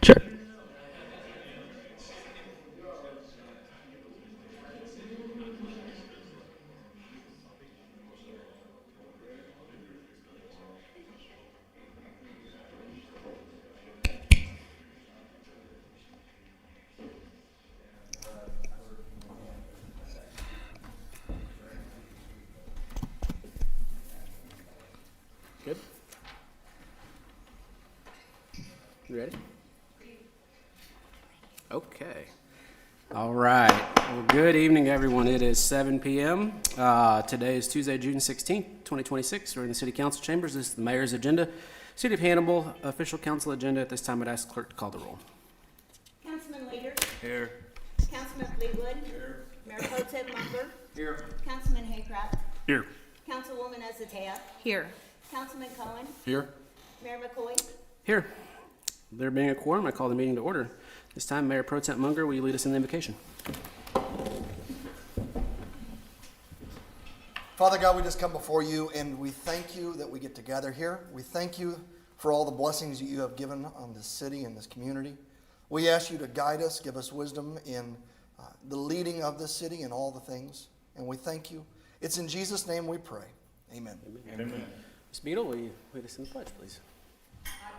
Sure. Good. You ready? Okay. All right. Well, good evening, everyone. It is 7 p.m. Today is Tuesday, June 16th, 2026. We're in the City Council chambers. This is the Mayor's agenda. City of Hannibal official council agenda. At this time, I'd ask the clerk to call the roll. Councilman Leader. Here. Councilman Fleetwood. Here. Mayor Pro Tem Munger. Here. Councilman Haycraft. Here. Councilwoman Azatea. Here. Councilman Cohen. Here. Mayor McCoy. Here. There being a quorum, I call the meeting to order. This time, Mayor Pro Tem Munger, will you lead us in the invocation? Father God, we just come before you and we thank you that we get to gather here. We thank you for all the blessings that you have given on this city and this community. We ask you to guide us, give us wisdom in the leading of this city and all the things. And we thank you. It's in Jesus' name we pray. Amen. Amen. Ms. Beadle, will you lead us in the pledge, please?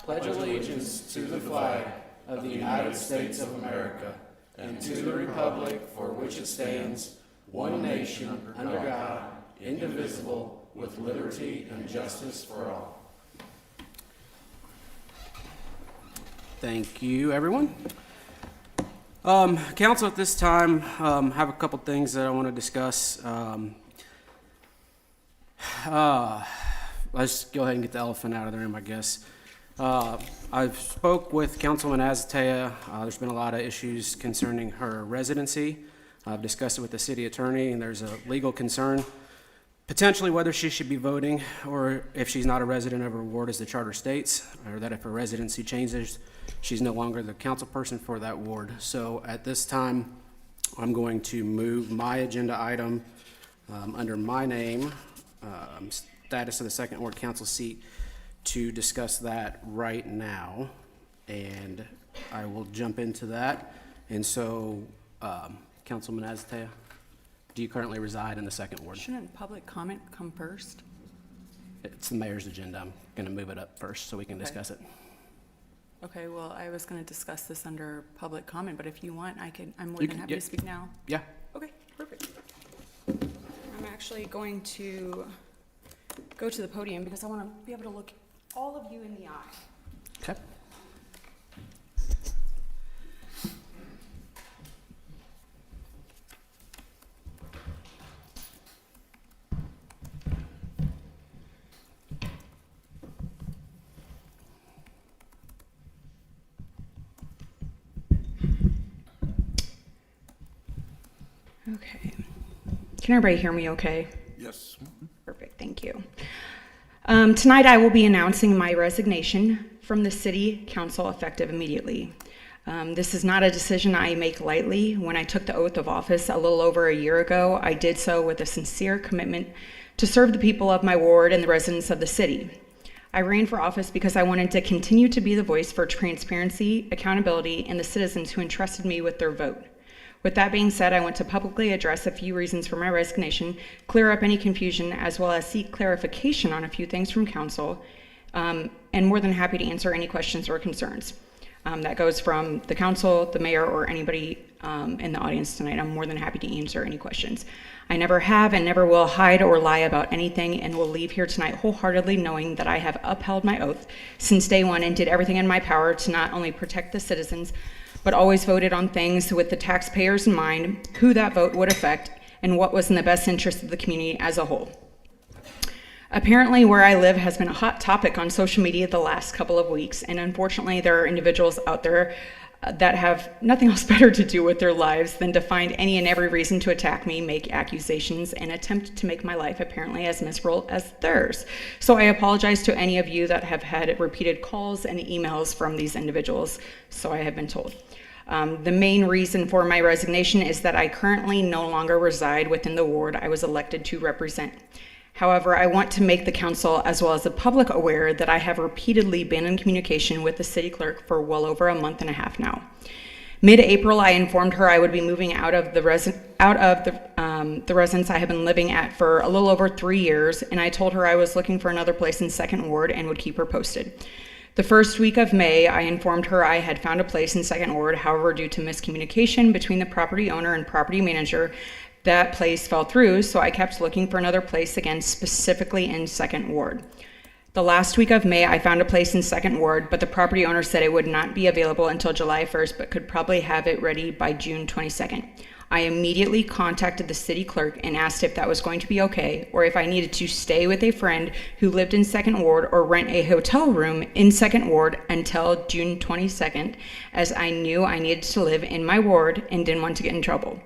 Pledge allegiance to the flag of the United States of America and to the republic for which it stands, one nation, under God, indivisible, with liberty and justice for all. Thank you, everyone. Council, at this time, have a couple things that I want to discuss. Let's go ahead and get the elephant out of the room, I guess. I've spoke with Councilwoman Azatea. There's been a lot of issues concerning her residency. I've discussed it with the city attorney, and there's a legal concern, potentially whether she should be voting or if she's not a resident of her ward as the charter states, or that if her residency changes, she's no longer the council person for that ward. So at this time, I'm going to move my agenda item under my name, status of the second ward council seat, to discuss that right now, and I will jump into that. And so, Councilman Azatea, do you currently reside in the second ward? Shouldn't public comment come first? It's the mayor's agenda. I'm going to move it up first so we can discuss it. Okay, well, I was going to discuss this under public comment, but if you want, I'm more than happy to speak now. Yeah. Okay, perfect. I'm actually going to go to the podium because I want to be able to look all of you in the eye. Okay. Okay. Can everybody hear me okay? Yes. Perfect, thank you. Tonight I will be announcing my resignation from the City Council effective immediately. This is not a decision I make lightly. When I took the oath of office a little over a year ago, I did so with a sincere commitment to serve the people of my ward and the residents of the city. I ran for office because I wanted to continue to be the voice for transparency, accountability, and the citizens who entrusted me with their vote. With that being said, I want to publicly address a few reasons for my resignation, clear up any confusion, as well as seek clarification on a few things from council, and more than happy to answer any questions or concerns. That goes from the council, the mayor, or anybody in the audience tonight. I'm more than happy to answer any questions. I never have and never will hide or lie about anything, and will leave here tonight wholeheartedly knowing that I have upheld my oath since day one and did everything in my power to not only protect the citizens, but always voted on things with the taxpayers in mind, who that vote would affect, and what was in the best interest of the community as a whole. Apparently, where I live has been a hot topic on social media the last couple of weeks, and unfortunately, there are individuals out there that have nothing else better to do with their lives than to find any and every reason to attack me, make accusations, and attempt to make my life apparently as miserable as theirs. So I apologize to any of you that have had repeated calls and emails from these individuals, so I have been told. The main reason for my resignation is that I currently no longer reside within the ward I was elected to represent. However, I want to make the council as well as the public aware that I have repeatedly been in communication with the city clerk for well over a month and a half now. Mid-April, I informed her I would be moving out of the residence I have been living at for a little over 3 years, and I told her I was looking for another place in Second Ward and would keep her posted. The first week of May, I informed her I had found a place in Second Ward. However, due to miscommunication between the property owner and property manager, that place fell through, so I kept looking for another place again, specifically in Second Ward. The last week of May, I found a place in Second Ward, but the property owner said it would not be available until July 1st, but could probably have it ready by June 22nd. I immediately contacted the city clerk and asked if that was going to be okay, or if I needed to stay with a friend who lived in Second Ward or rent a hotel room in Second Ward until June 22nd, as I knew I needed to live in my ward and didn't want to get in trouble.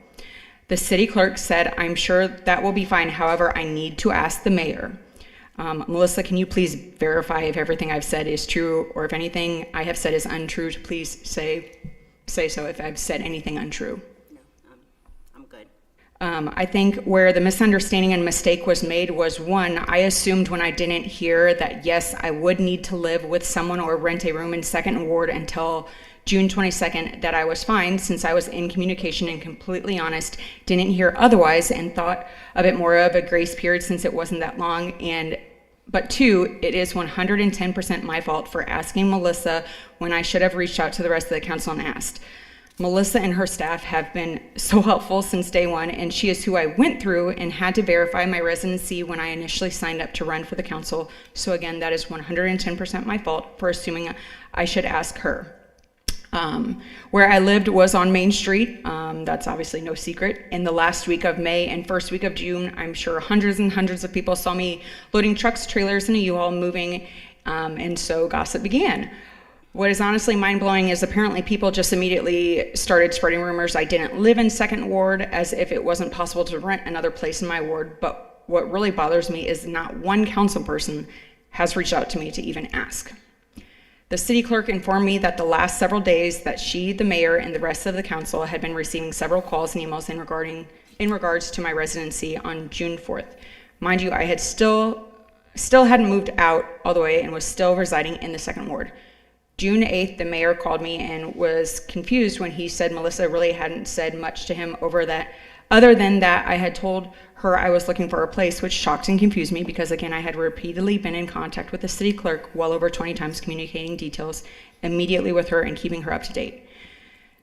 The city clerk said, I'm sure that will be fine. However, I need to ask the mayor. Melissa, can you please verify if everything I've said is true, or if anything I have said is untrue, please say so if I've said anything untrue. No, I'm good. I think where the misunderstanding and mistake was made was, one, I assumed when I didn't hear that, yes, I would need to live with someone or rent a room in Second Ward until June 22nd, that I was fine since I was in communication and completely honest, didn't hear otherwise, and thought of it more of a grace period since it wasn't that long. But two, it is 110% my fault for asking Melissa when I should have reached out to the rest of the council and asked. Melissa and her staff have been so helpful since day one, and she is who I went through and had to verify my residency when I initially signed up to run for the council. So again, that is 110% my fault for assuming I should ask her. Where I lived was on Main Street. That's obviously no secret. In the last week of May and first week of June, I'm sure hundreds and hundreds of people saw me loading trucks, trailers, and a U-Haul moving, and so gossip began. What is honestly mind-blowing is apparently people just immediately started spreading rumors I didn't live in Second Ward, as if it wasn't possible to rent another place in my ward. But what really bothers me is not one council person has reached out to me to even ask. The city clerk informed me that the last several days that she, the mayor, and the rest of the council had been receiving several calls and emails in regards to my residency on June 4th. Mind you, I had still hadn't moved out all the way and was still residing in the Second Ward. June 8th, the mayor called me and was confused when he said Melissa really hadn't said much to him over that. Other than that, I had told her I was looking for a place, which shocked and confused me because, again, I had repeatedly been in contact with the city clerk well over 20 times, communicating details immediately with her and keeping her up to date.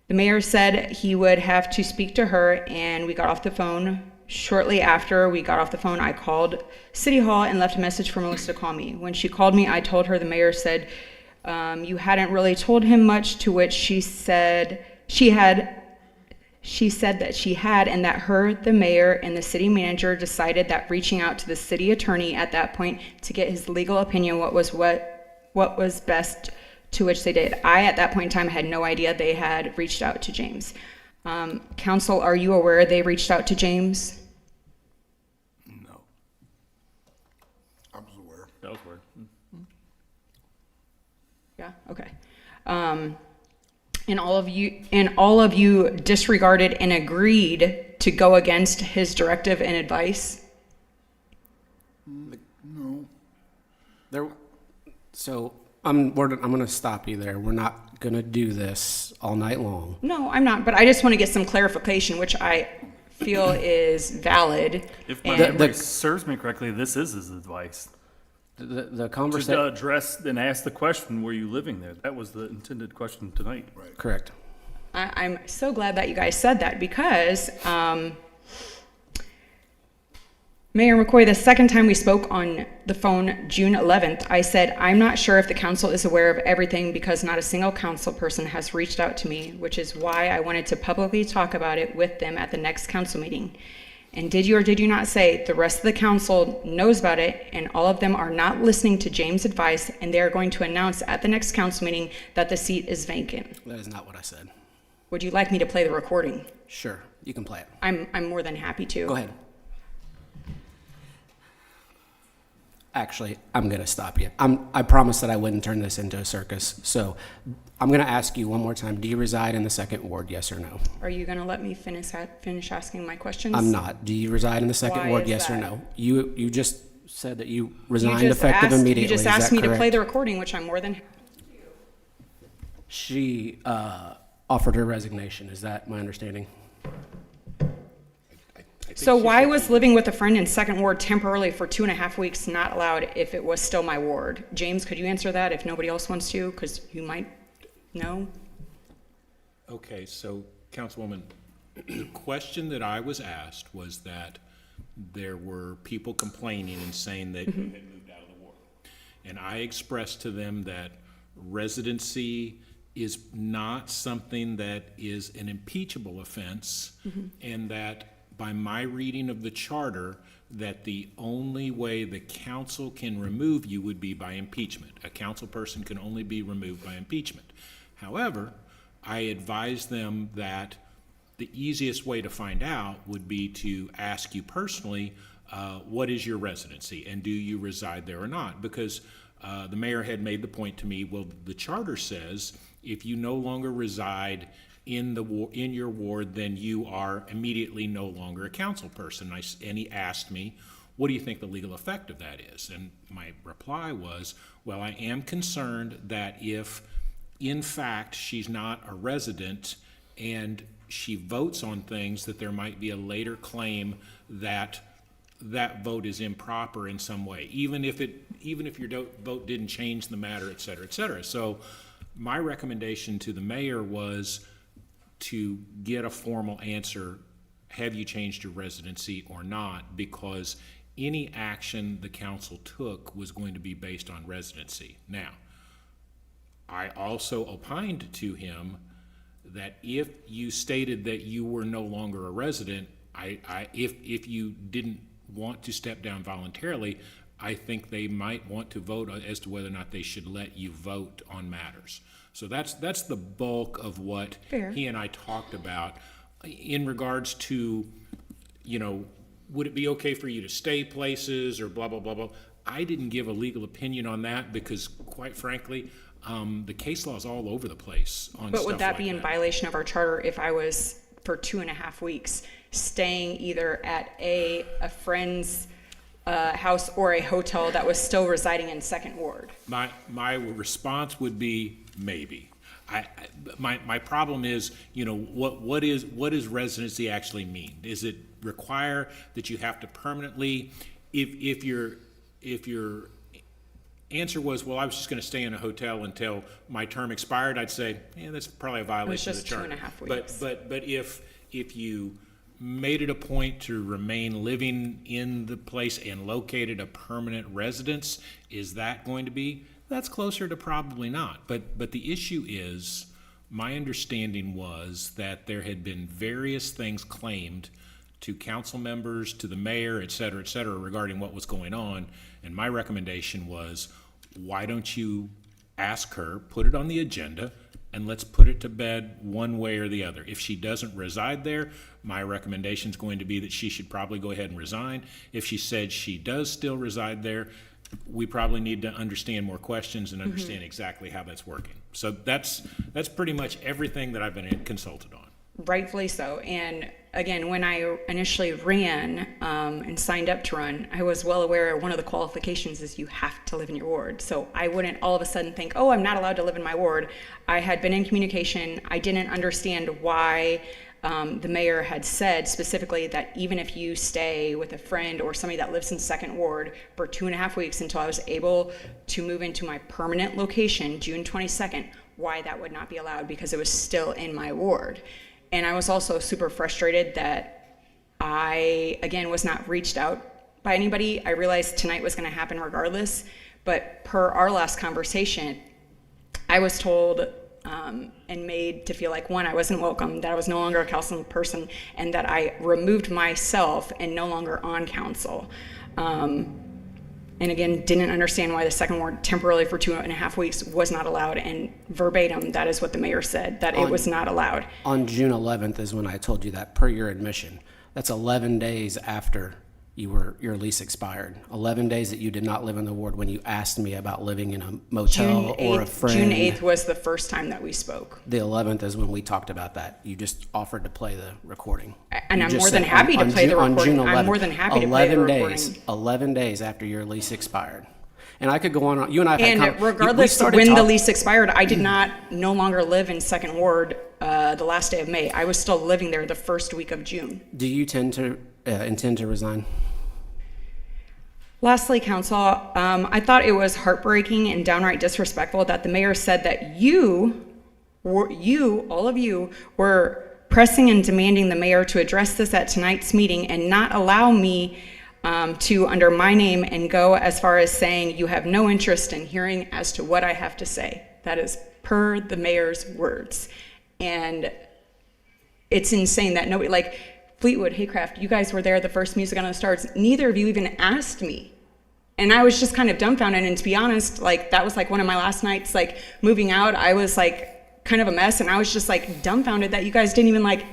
The mayor said he would have to speak to her, and we got off the phone. Shortly after we got off the phone, I called City Hall and left a message for Melissa to call me. When she called me, I told her the mayor said you hadn't really told him much, to which she said that she had, and that her, the mayor, and the city manager decided that reaching out to the city attorney at that point to get his legal opinion what was best, to which they did. I, at that point in time, had no idea they had reached out to James. Council, are you aware they reached out to James? No. I was aware. That was weird. Yeah, okay. And all of you disregarded and agreed to go against his directive and advice? No. So I'm going to stop you there. We're not going to do this all night long. No, I'm not, but I just want to get some clarification, which I feel is valid. If my And- memory serves me correctly, this is his advice. The To conversation, address and ask the question, were you living there? That was the intended question tonight. Right. correct. I'm so glad that you guys said that because Mayor McCoy, the second time we spoke on the phone, June 11th, I said, I'm not sure if the council is aware of everything because not a single council person has reached out to me, which is why I wanted to publicly talk about it with them at the next council meeting. And did you or did you not say the rest of the council knows about it and all of them are not listening to James' advice and they are going to announce at the next council meeting that the seat is vacant? That is not what I said. Would you like me to play the recording? Sure, you can play it. I'm more than happy to. Go ahead. Actually, I'm going to stop you. I promised that I wouldn't turn this into a circus. So I'm going to ask you one more time. Do you reside in the Second Ward, yes or no? Are you going to let me finish asking my questions? I'm not. Do you reside in the Second Why Ward, is yes or that? no? You just said that you You resigned just effective asked- immediately. You just Is asked that me to play correct? the recording, which I'm more than, She offered her resignation. Is that my understanding? so why was living with a friend in Second Ward temporarily for 2.5 weeks not allowed if it was still my ward? James, could you answer that if nobody else wants to? Because you might know. Okay, so Councilwoman, the question that I was asked was that there were people complaining and saying that you had moved out of the ward. And I expressed to them that residency is not something that is an impeachable offense, and that by my reading of the charter, that the only way the council can remove you would be by impeachment. A council person can only be removed by impeachment. However, I advised them that the easiest way to find out would be to ask you personally, what is your residency and do you reside there or not? Because the mayor had made the point to me, well, the charter says if you no longer reside in your ward, then you are immediately no longer a council person. And he asked me, what do you think the legal effect of that is? And my reply was, well, I am concerned that if, in fact, she's not a resident and she votes on things, that there might be a later claim that that vote is improper in some way, even if your vote didn't change the matter, et cetera, et cetera. So my recommendation to the mayor was to get a formal answer, have you changed your residency or not? Because any action the council took was going to be based on residency. Now, I also opined to him that if you stated that you were no longer a resident, if you didn't want to step down voluntarily, I think they might want to vote as to whether or not they should let you vote on matters. So that's the bulk of what Fair. he and I talked about in regards to, would it be okay for you to stay places or blah, blah, blah, blah. I didn't give a legal opinion on that because, quite frankly, the case law is all over the place on stuff like that. But would that be in violation of our charter if I was, for 2.5 weeks, staying either at a friend's house or a hotel that was still residing in Second Ward? My response would be maybe. My problem is, what does residency actually mean? Does it require that you have to permanently, if your answer was, well, I was just going to stay in a hotel until my term expired, I'd say, yeah, that's probably a violation of the charter. It was just 2.5 weeks. But if you made it a point to remain living in the place and located a permanent residence, is that going to be? That's closer to probably not. But the issue is, my understanding was that there had been various things claimed to council members, to the mayor, et cetera, regarding what was going on. And my recommendation was, why don't you ask her, put it on the agenda, and let's put it to bed one way or the other. If she doesn't reside there, my recommendation is going to be that she should probably go ahead and resign. If she said she does still reside there, we probably need to understand more questions and understand exactly how that's working. So that's pretty much everything that I've been consulted on. Rightfully so. And again, when I initially ran and signed up to run, I was well aware one of the qualifications is you have to live in your ward. So I wouldn't all of a sudden think, oh, I'm not allowed to live in my ward. I had been in communication. I didn't understand why the mayor had said specifically that even if you stay with a friend or somebody that lives in Second Ward for 2.5 weeks until I was able to move into my permanent location, June 22nd, why that would not be allowed because it was still in my ward. And I was also super frustrated that I, again, was not reached out by anybody. I realized tonight was going to happen regardless, but per our last conversation, I was told and made to feel like, one, I wasn't welcome, that I was no longer a council person, and that I removed myself and no longer on council. And again, didn't understand why the Second Ward temporarily for 2.5 weeks was not allowed. And verbatim, that is what the mayor said, that it was not allowed. On June 11th is when I told you that per your admission. That's 11 days after your lease expired. 11 days that you did not live in the ward when you asked me about living in a motel or a friend. June 8th was the first time that we spoke. The 11th is when we talked about that. You just offered to play the recording. And You I'm just more than said happy to play the on recording. June I'm 11th, more than happy to play the 11 recording. days, 11 days after your lease expired. And I could go on, you and I have had And regardless of when the lease expired, I did not no longer live in Second Ward the last day of May. I was still living there the first week of June. Do you intend to resign? Lastly, council, I thought it was heartbreaking and downright disrespectful that the mayor said that all of you, were pressing and demanding the mayor to address this at tonight's meeting and not allow me to, under my name, and go as far as saying you have no interest in hearing as to what I have to say. That is per the mayor's words. And it's insane that nobody, like Fleetwood, Haycraft, you guys were there, the first Music on the Stars. Neither of you even asked me. And I was just kind of dumbfounded. And to be honest, like that was like one of my last nights, like moving out, I was like kind of a mess. And I was just like dumbfounded that you guys didn't even like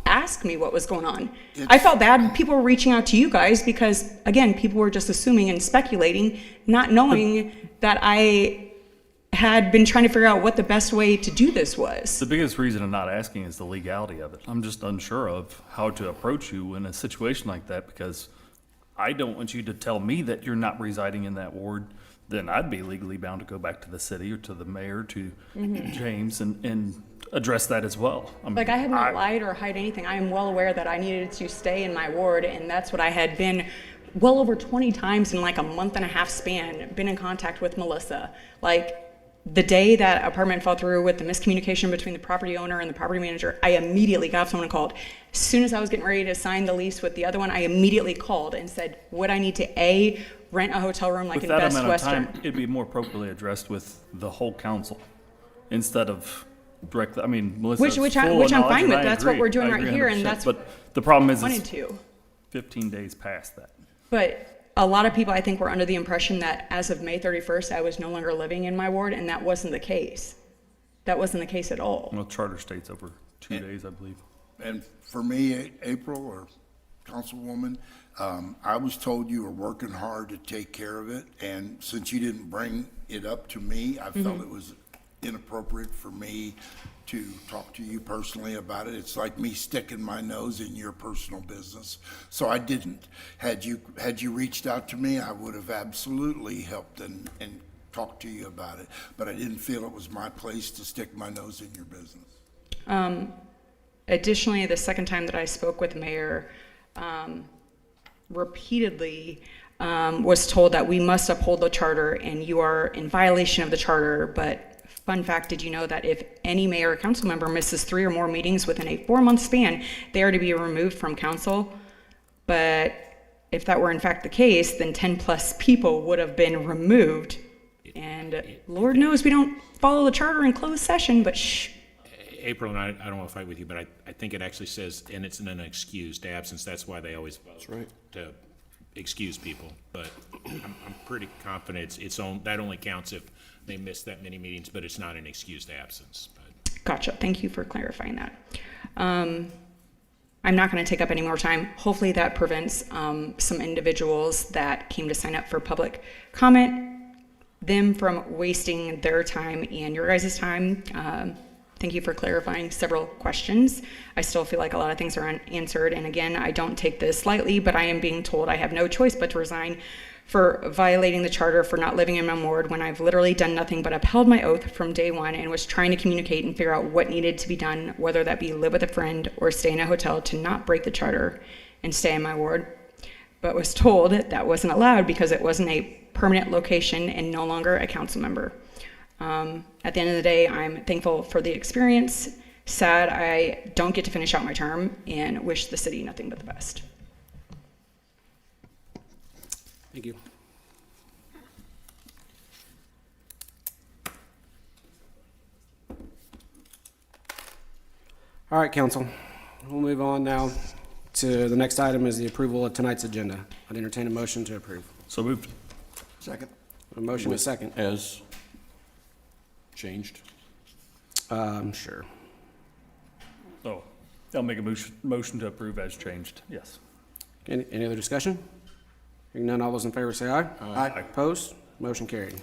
ask me what was going on. I felt bad. People were reaching out to you guys because, again, people were just assuming and speculating, not knowing that I had been trying to figure out what the best way to do this was. The biggest reason I'm not asking is the legality of it. I'm just unsure of how to approach you in a situation like that, because I don't want you to tell me that you're not residing in that ward. Then I'd be legally bound to go back to the city or to the mayor, to James, and address that as well. Like, I have not lied or hide anything. I am well aware that I needed to stay in my ward, and that's what I had been well over 20 times in like a month and a half span, been in contact with Melissa. Like, the day that apartment fell through with the miscommunication between the property owner and the property manager, I immediately got someone called. As soon as I was getting ready to sign the lease with the other one, I immediately called and said, would I need to A, rent a hotel room like in Best Western? With that amount of time, it'd be more appropriately addressed with the whole council instead of directly. I mean, Melissa, Which I'm fine with. That's what we're doing right here, and that's But the problem is, wanted it's to. 15 days past that. But a lot of people, I think, were under the impression that as of May 31st, I was no longer living in my ward, and that wasn't the case. That wasn't the case at all. Well, charter state's over 2 days, I believe. And for me, April or Councilwoman, I was told you were working hard to take care of it, and since you didn't bring it up to me, I felt it was inappropriate for me to talk to you personally about it. It's like me sticking my nose in your personal business. So I didn't. Had you reached out to me, I would have absolutely helped and talked to you about it. But I didn't feel it was my place to stick my nose in your business. Additionally, the second time that I spoke with the mayor, repeatedly was told that we must uphold the charter and you are in violation of the charter. But fun fact, did you know that if any mayor or council member misses 3 or more meetings within a 4-month span, they are to be removed from council? But if that were in fact the case, then 10 plus people would have been removed. And Lord knows we don't follow the charter in closed session, but shh. April, and I don't want to fight with you, but I think it actually says, and it's an excused absence. That's why they always vote to excuse people. But I'm pretty confident that only counts if they miss that many meetings, but it's not an excused absence. But. Gotcha. Thank you for clarifying that. I'm not going to take up any more time. Hopefully that prevents some individuals that came to sign up for public comment, them from wasting their time and your guys' time. Thank you for clarifying several questions. I still feel like a lot of things are unanswered. And again, I don't take this lightly, but I am being told I have no choice but to resign for violating the charter, for not living in my ward when I've literally done nothing but upheld my oath from day one and was trying to communicate and figure out what needed to be done, whether that be live with a friend or stay in a hotel, to not break the charter and stay in my ward. But was told that wasn't allowed because it wasn't a permanent location and no longer a council member. At the end of the day, I'm thankful for the experience, sad I don't get to finish out my term, and wish the city nothing but the best. Thank you. All right, council. We'll move on now to the next item is the approval of tonight's agenda. I'd entertain a motion to approve. So moved. Second. A motion, a second. As changed? Sure. Oh, I'll make a motion to approve as changed. Yes. Any other discussion? Hearing none, all those in favor say aye. Aye. Opposed? Motion carried.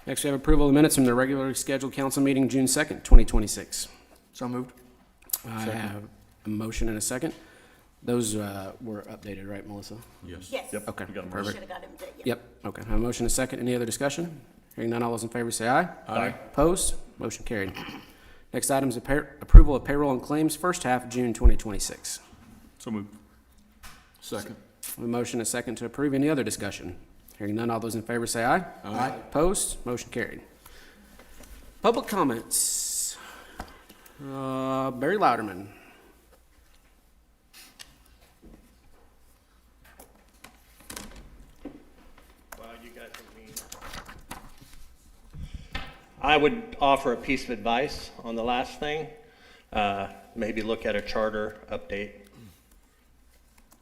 Next, we have approval of the minutes from the regularly scheduled council meeting, June 2nd, 2026. So moved. I have a motion and a second. Those were updated, right, Melissa? Yes. Yes. Yep. Okay, we got 'em We right. should have got him to, yeah. Yep, okay. I have a motion and a second. Any other discussion? Hearing none, all those in favor say aye. Aye. Opposed? Motion carried. Next item is approval of payroll and claims, first half of June 2026. So moved. Second. A motion and a second to approve. Any other discussion? Hearing none, all those in favor say aye. Aye. Opposed? Motion carried. Public comments. Barry Louderman. Well, you guys are mean. I would offer a piece of advice on the last thing. Maybe look at a charter update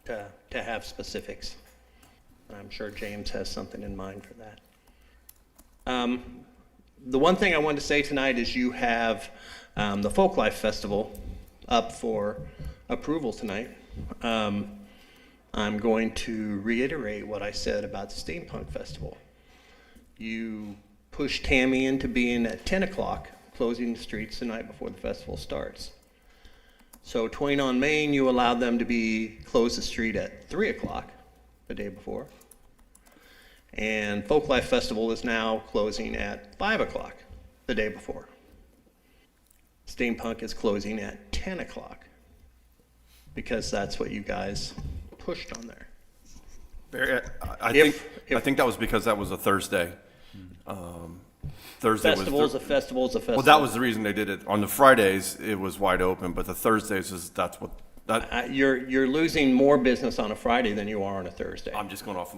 to have specifics. I'm sure James has something in mind for that. The one thing I wanted to say tonight is you have the Folklife Festival up for approval tonight. I'm going to reiterate what I said about the Steampunk Festival. You push Tammy into being at 10 o'clock, closing the streets the night before the festival starts. So Twain on Main, you allowed them to close the street at 3 o'clock the day before. And Folklife Festival is now closing at 5 o'clock the day before. Steampunk is closing at 10 o'clock because that's what you guys pushed on there. Barry, I If- think that was because that was a Thursday. Thursday was. Festival's a festival's a festival. Well, that was the reason they did it. On the Fridays, it was wide open, but the Thursdays that's what, You're losing more business on a Friday than you are on a Thursday. I'm just going off,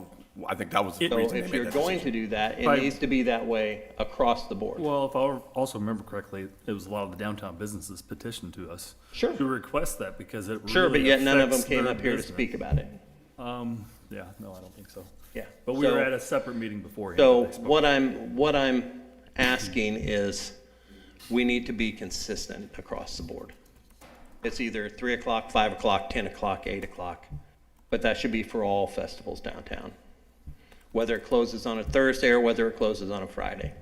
I think that was the So reason they if made you're that going decision. to do that, it Right. needs to be that way across the board. Well, if I also remember correctly, it was a lot of the downtown businesses petitioned to us. Sure. To request that because it Sure, but really yet none of them affects came their up here to business. speak about it. Yeah, no, I don't think so. Yeah. But we were So- at a separate meeting beforehand. So that they spoke. what I'm asking is, we need to be consistent across the board. It's either 3 o'clock, 5 o'clock, 10 o'clock, 8 o'clock, but that should be for all festivals downtown. Whether it closes on a Thursday or whether it closes on a Friday.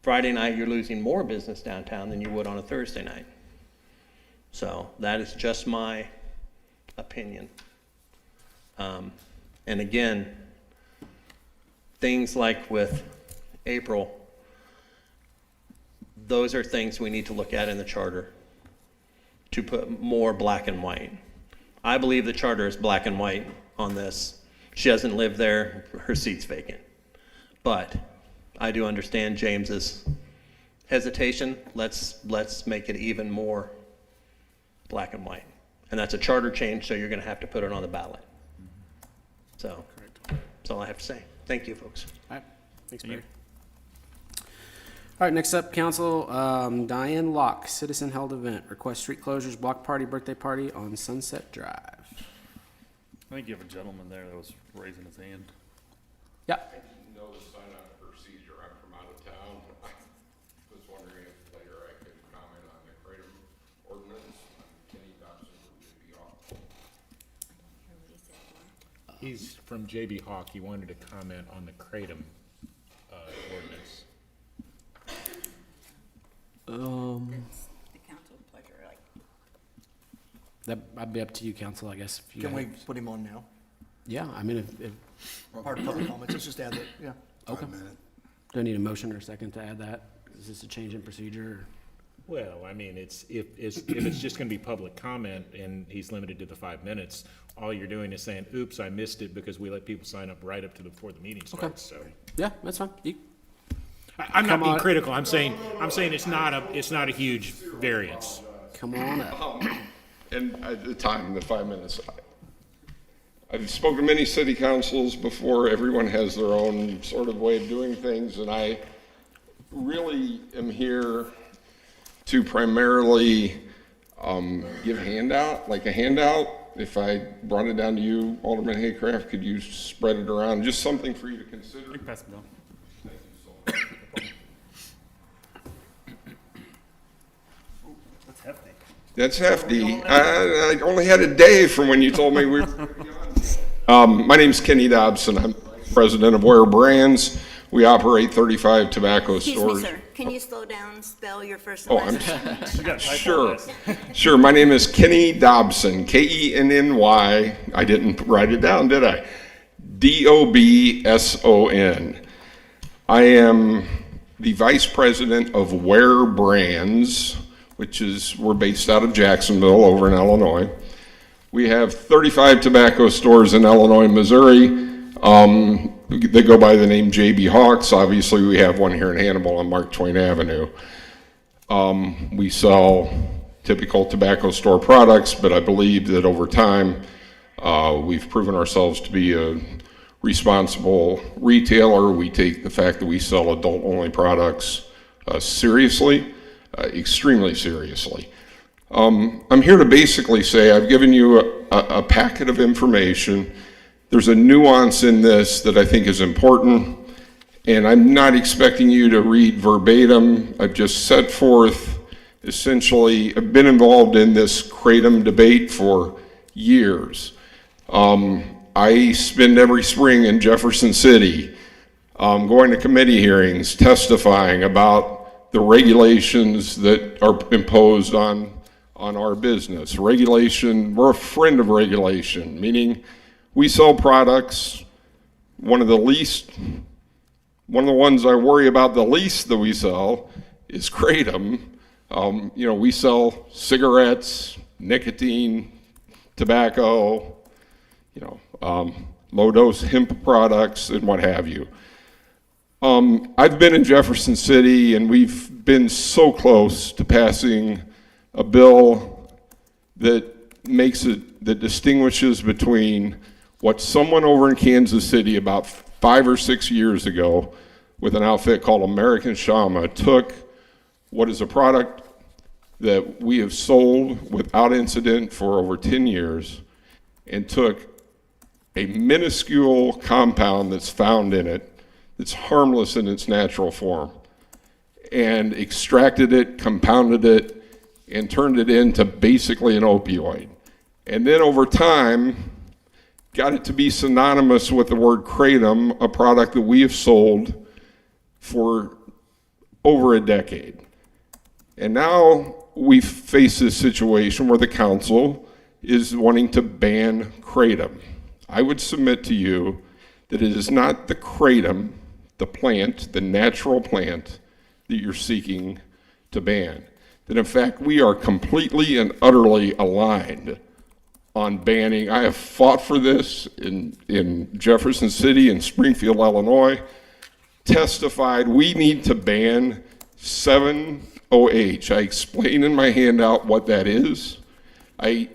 Friday night, you're losing more business downtown than you would on a Thursday night. So that is just my opinion. And again, things like with April, those are things we need to look at in the charter to put more black and white. I believe the charter is black and white on this. She doesn't live there, her seat's vacant. But I do understand James's hesitation. Let's make it even more black and white. And that's a charter change, so you're gonna have to put it on the ballot. So, that's all I have to say. Thank you, folks. All right, thanks, Barry. All right, next up, council, Diane Locke, citizen-held event, request street closures, block party, birthday party on Sunset Drive. I think you have a gentleman there that was raising his hand. Yeah, Know the sign-up procedure. I'm from out of town. I was wondering if later I could comment on the Kratom ordinance. Kenny Dobson from JB Hawk. He's from JB Hawk. He wanted to comment on the Kratom ordinance. That's the council's pleasure, like, that'd be up to you, council, I guess. If you Can we guys- put him on now? Yeah, I mean, if, Part of public comments, let's just add that, yeah. okay. 5 minutes. Do I need a motion or a second to add that? Is this a change in procedure? Or? Well, I mean, if it's just gonna be public comment and he's limited to the 5 minutes, all you're doing is saying, oops, I missed it because we let people sign up right up to before the meeting starts, so. Yeah, that's fine. I'm not Come being on. critical. I'm saying it's not a huge variance. Come on up. And at the time, the 5 minutes, I've spoken to many city councils before. Everyone has their own sort of way of doing things, and I really am here to primarily give a handout. If I brought it down to you, Alderman Haycraft, could you spread it around? Just something for you to consider. Pass it down. That's hefty. That's hefty. I only had a day from when you told me we were going to be on. My name's Kenny Dobson. I'm president of Ware Brands. We operate 35 tobacco Excuse stores. me, sir. Can you slow down, spell your first and Oh, last name? Sure. Sure. My name is Kenny Dobson, Kenny. I didn't write it down, did I? Dobson. I am the vice president of Ware Brands, we're based out of Jacksonville over in Illinois. We have 35 tobacco stores in Illinois and Missouri. They go by the name JB Hawks. Obviously, we have one here in Hannibal on Mark Twain Avenue. We sell typical tobacco store products, but I believe that over time, we've proven ourselves to be a responsible retailer. We take the fact that we sell adult-only products seriously, extremely seriously. I'm here to basically say I've given you a packet of information. There's a nuance in this that I think is important, and I'm not expecting you to read verbatim. I've just set forth, essentially, I've been involved in this kratom debate for years. I spend every spring in Jefferson City going to committee hearings, testifying about the regulations that are imposed on our business. Regulation, we're a friend of regulation, meaning we sell products. One of the ones I worry about the least that we sell is kratom. We sell cigarettes, nicotine, tobacco, low-dose hemp products, and what have you. I've been in Jefferson City, and we've been so close to passing a bill that distinguishes between what someone over in Kansas City about 5 or 6 years ago with an outfit called American Shama took what is a product that we have sold without incident for over 10 years and took a minuscule compound that's found in it that's harmless in its natural form and extracted it, compounded it, and turned it into basically an opioid. And then over time, got it to be synonymous with the word kratom, a product that we have sold for over a decade. And now we face this situation where the council is wanting to ban kratom. I would submit to you that it is not the kratom, the plant, the natural plant, that you're seeking to ban. That in fact we are completely and utterly aligned on banning. I have fought for this in Jefferson City and Springfield, Illinois, testified we need to ban 7-OH. I explain in my handout what that is. I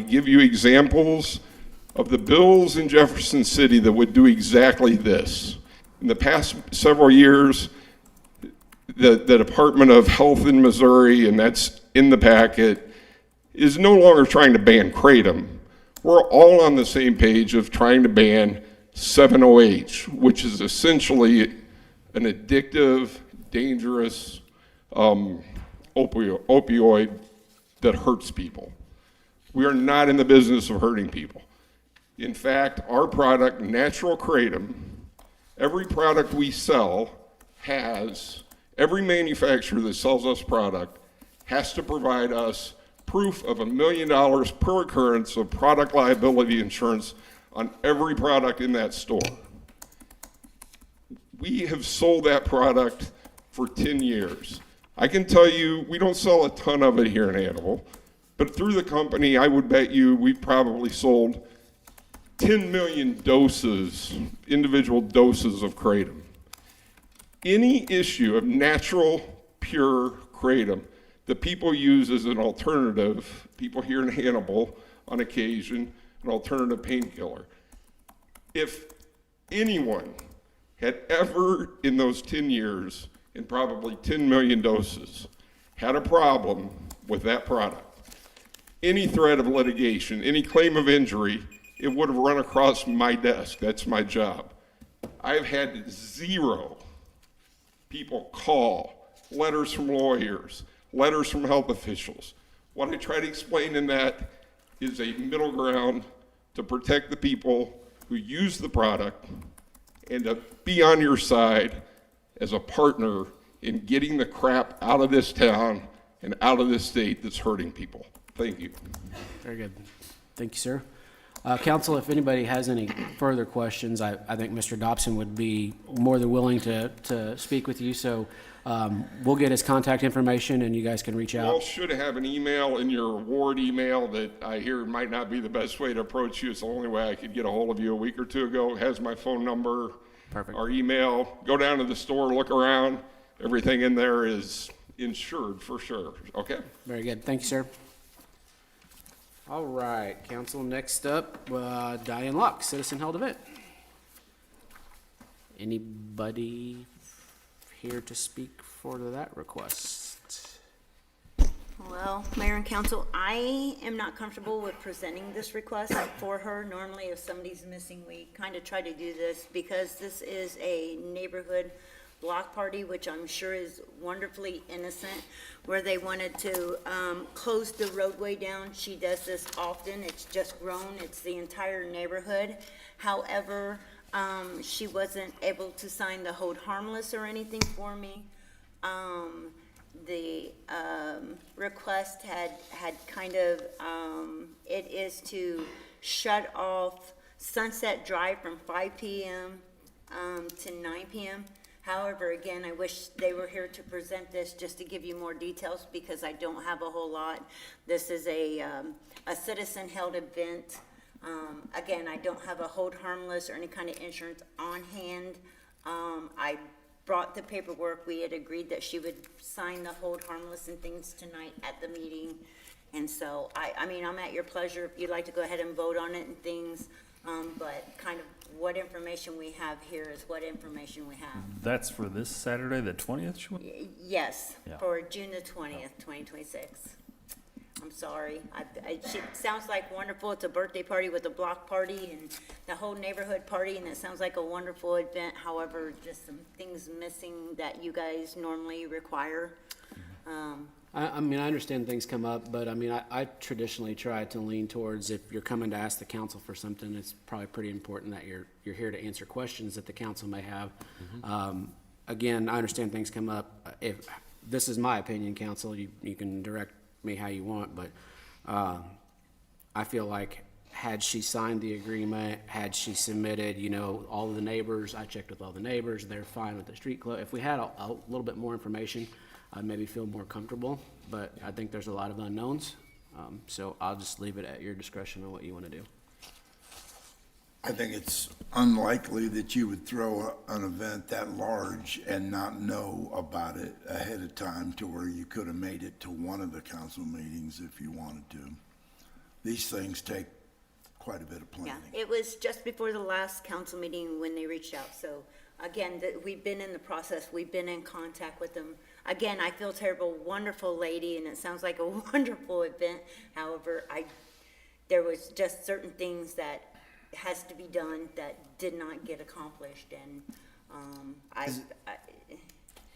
give you examples of the bills in Jefferson City that would do exactly this. In the past several years, the Department of Health in Missouri, and that's in the packet, is no longer trying to ban kratom. We're all on the same page of trying to ban 7-OH, which is essentially an addictive, dangerous opioid that hurts people. We are not in the business of hurting people. In fact, our product, natural kratom, every product we sell every manufacturer that sells us product has to provide us proof of $1 million per occurrence of product liability insurance on every product in that store. We have sold that product for 10 years. I can tell you we don't sell a ton of it here in Hannibal, but through the company, I would bet you we've probably sold 10 million doses, individual doses of kratom. Any issue of natural, pure kratom that people use as an alternative, people here in Hannibal on occasion, an alternative painkiller. If anyone had ever in those 10 years, in probably 10 million doses, had a problem with that product, any threat of litigation, any claim of injury, it would have run across my desk. That's my job. I've had 0 people call, letters from lawyers, letters from health officials. What I try to explain in that is a middle ground to protect the people who use the product and to be on your side as a partner in getting the crap out of this town and out of this state that's hurting people. Thank you. Very good. Thank you, sir. Council, if anybody has any further questions, I think Mr. Dobson would be more than willing to speak with you. So we'll get his contact information and you guys can reach You all out. should have an email in your ward email that I hear might not be the best way to approach you. It's the only way I could get a hold of you a week or two ago. It has my phone number, Perfect. our email. Go down to the store, look around. Everything in there is insured for sure. Okay? Very good. Thank you, sir. All right, council, next up, Diane Locke, citizen held event. Anybody here to speak for that request? Well, Mayor and Council, I am not comfortable with presenting this request for her. Normally, if somebody's missing, we kind of try to do this because this is a neighborhood block party, which I'm sure is wonderfully innocent, where they wanted to close the roadway down. She does this often. It's just grown. It's the entire neighborhood. However, she wasn't able to sign the hold harmless or anything for me. The request had kind of, it is to shut off Sunset Drive from 5 p.m. To 9 p.m. However, again, I wish they were here to present this just to give you more details because I don't have a whole lot. This is a citizen-held event. Again, I don't have a hold harmless or any kind of insurance on hand. I brought the paperwork. We had agreed that she would sign the hold harmless and things tonight at the meeting. And so, I mean, I'm at your pleasure if you'd like to go ahead and vote on it and things. But kind of what information we have here is what information we have. That's for this Saturday, the 20th? Yes, Yeah. for June the 20th, 2026. I'm sorry. It sounds like wonderful. It's a birthday party with a block party and the whole neighborhood party, and it sounds like a wonderful event. However, just some things missing that you guys normally require. I mean, I understand things come up, but I mean, I traditionally try to lean towards if you're coming to ask the council for something, it's probably pretty important that you're here to answer questions that the council may have. Again, I understand things come up. If this is my opinion, council, you can direct me how you want, but I feel like had she signed the agreement, had she submitted, all of the neighbors, I checked with all the neighbors, they're fine with the street closure. If we had a little bit more information, I'd maybe feel more comfortable, but I think there's a lot of unknowns. So I'll just leave it at your discretion on what you want to do. I think it's unlikely that you would throw an event that large and not know about it ahead of time to where you could have made it to one of the council meetings if you wanted to. These things take quite a bit of Yeah, planning. it was just before the last council meeting when they reached out. So again, we've been in the process. We've been in contact with them. Again, I feel terrible, wonderful lady, and it sounds like a wonderful event. However, there was just certain things that has to be done that did not get accomplished, and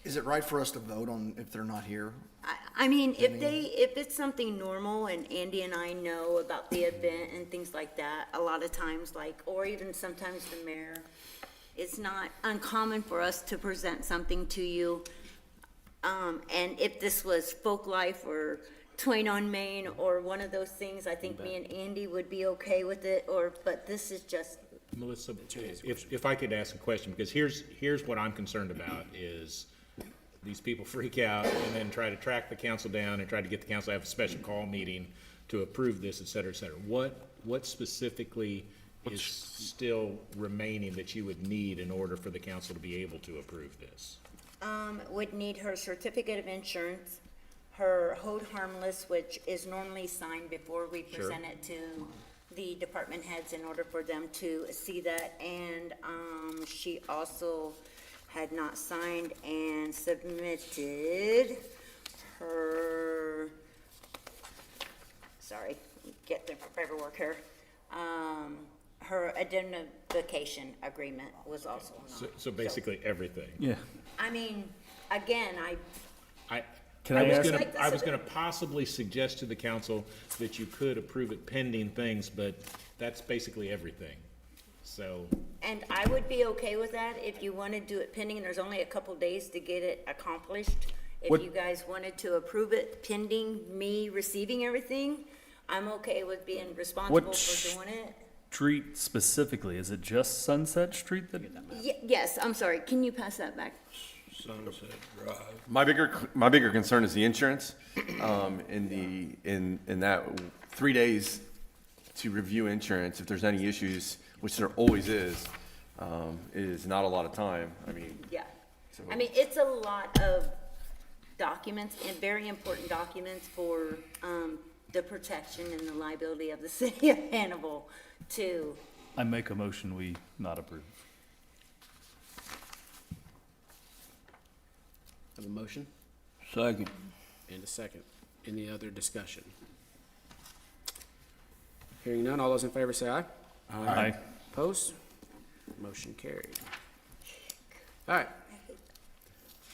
Is it right for us to vote on if they're not here? I mean, if it's something normal and Andy and I know about the event and things like that, a lot of times, or even sometimes the mayor, it's not uncommon for us to present something to you. And if this was Folk Life or Twain on Main or one of those things, I think me and Andy would be okay with it, but this is just, Melissa, if I could ask a question, because here's what I'm concerned about is these people freak out and then try to track the council down and try to get the council to have a special call meeting to approve this, et cetera, et cetera. What specifically is still remaining that you would need in order for the council to be able to approve this? would need her certificate of insurance, her hold harmless, which is normally signed before we present it to the department heads in order for them to see that, and, she also had not signed and submitted her, sorry, get the paperwork here, her indemnification agreement was also not. So basically everything. Yeah. I mean, again, I I was gonna possibly suggest to the council that you could approve it pending things, but that's basically everything. So, And I would be okay with that if you want to do it pending, and there's only a couple days to get it accomplished. If What- you guys wanted to approve it pending me receiving everything, I'm okay with being responsible for doing it. Street specifically, is it just Sunset Street that? Yes, I'm sorry, can you pass that back? Sunset Drive. My bigger concern is the insurance, in that 3 days to review insurance, if there's any issues, which there always is not a lot of time. I mean, Yeah. I mean, it's a lot of documents, and very important documents for, the protection and the liability of the city of Hannibal too. I make a motion we not approve. Have a motion Second. and a second. Any other discussion? Hearing none, all those in favor say aye. Aye. Opposed? Motion carried. All right,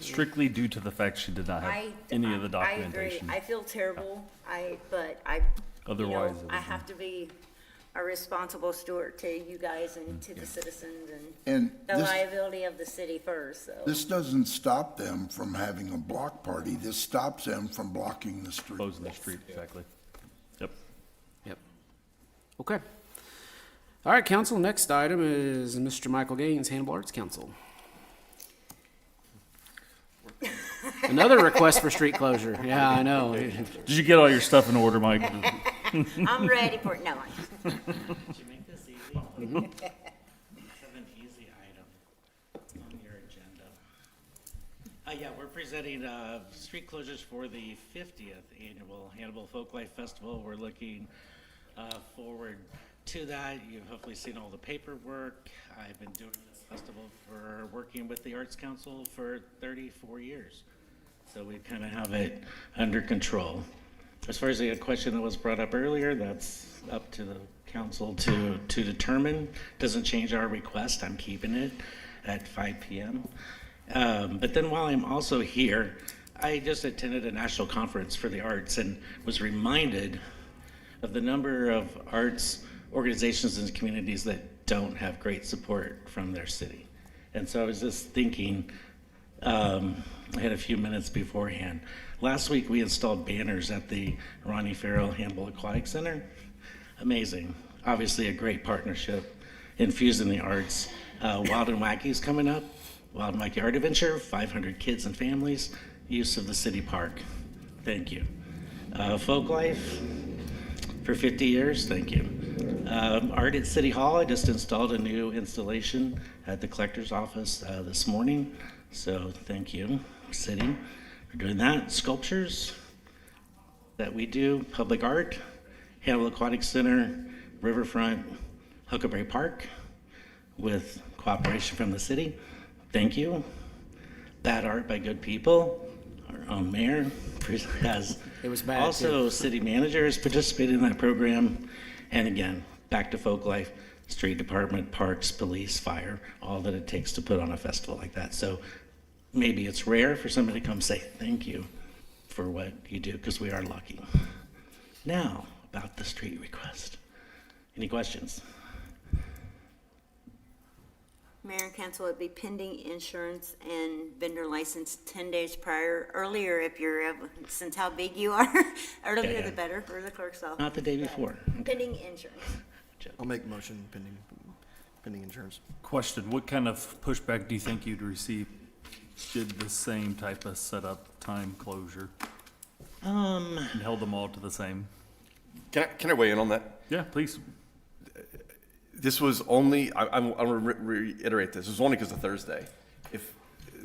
Strictly due to the fact she did not have any of the documentation. I agree. I feel terrible, but I, Otherwise, it I would have to be a responsible steward to you guys and to the citizens and And the this, liability of the city first, so. this doesn't stop them from having a block party. This stops them from blocking the street. Closing the street, exactly. Yep. yep. Okay. All right, council, next item is Mr. Michael Gaines, Hannibal Arts Council. Another request for street closure. Yeah, I know. Did you get all your stuff in order, Mike? I'm ready for it, no. Did you make this easy? Have an easy item on your agenda. Yeah, we're presenting, street closures for the 50th annual Hannibal Folklife Festival. We're looking, forward to that. You've hopefully seen all the paperwork. I've been doing this festival working with the Arts Council for 34 years. So we kind of have it under control. As far as the question that was brought up earlier, that's up to the council to determine. Doesn't change our request. I'm keeping it at 5 p.m. But then while I'm also here, I just attended a national conference for the arts and was reminded of the number of arts organizations and communities that don't have great support from their city. And so I was just thinking, I had a few minutes beforehand. Last week we installed banners at the Ronnie Farrell Hannibal Aquatic Center. Amazing. Obviously a great partnership, infusing the arts. Wild and Wacky's coming up. Wild and Wacky Art Adventure, 500 kids and families, use of the city park. Thank you. Folklife for 50 years, thank you. Art at City Hall, I just installed a new installation at the collector's office this morning. So thank you, city, for doing that. Sculptures that we do, public art, Hannibal Aquatic Center, Riverfront, Huckleberry Park, with cooperation from the city. Thank you. Bad art by good people. Our own mayor has. It was bad, Also, city manager has participated in that program. And again, back to folk life, street department, parks, police, fire, all that it takes to put on a festival like that. So maybe it's rare for somebody to come say thank you for what you do, because we are lucky. Now, about the street request. Any questions? Mayor and council would be pending insurance and vendor license 10 days prior, earlier if you're, since how big you are, earlier Yeah. the better for the clerk's office. Not the day before. Pending insurance. I'll make a motion pending insurance. Question, what kind of pushback do you think you'd receive did the same type of setup, time closure, and held them all to the same? can I weigh in on that? Yeah, please. This was only, I'm gonna reiterate this, it was only because of Thursday. If,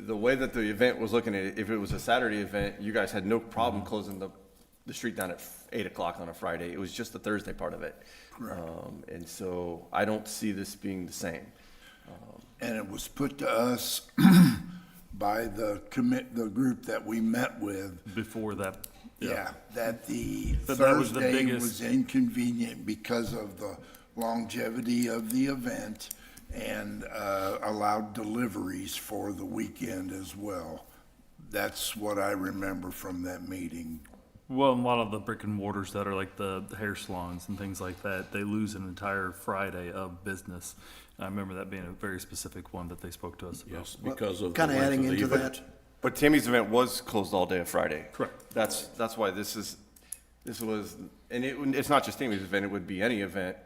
the way that the event was looking at it, if it was a Saturday event, you guys had no problem closing the street down at 8 o'clock on a Friday. It was just the Thursday part of it. And so I don't see this being the same. And it was put to us by the group that we met with. Before that, Yeah, that the But that was the Thursday biggest- was inconvenient because of the longevity of the event and allowed deliveries for the weekend as well. That's what I remember from that meeting. well, a lot of the brick and mortars that are like the hair salons and things like that, they lose an entire Friday of business. I remember that being a very specific one that they spoke to us about. Yes, because of the Kind of length adding of the into event. that, But Tammy's event was closed all day of Friday. Correct. That's why this was, and it's not just Tammy's event, it would be any event.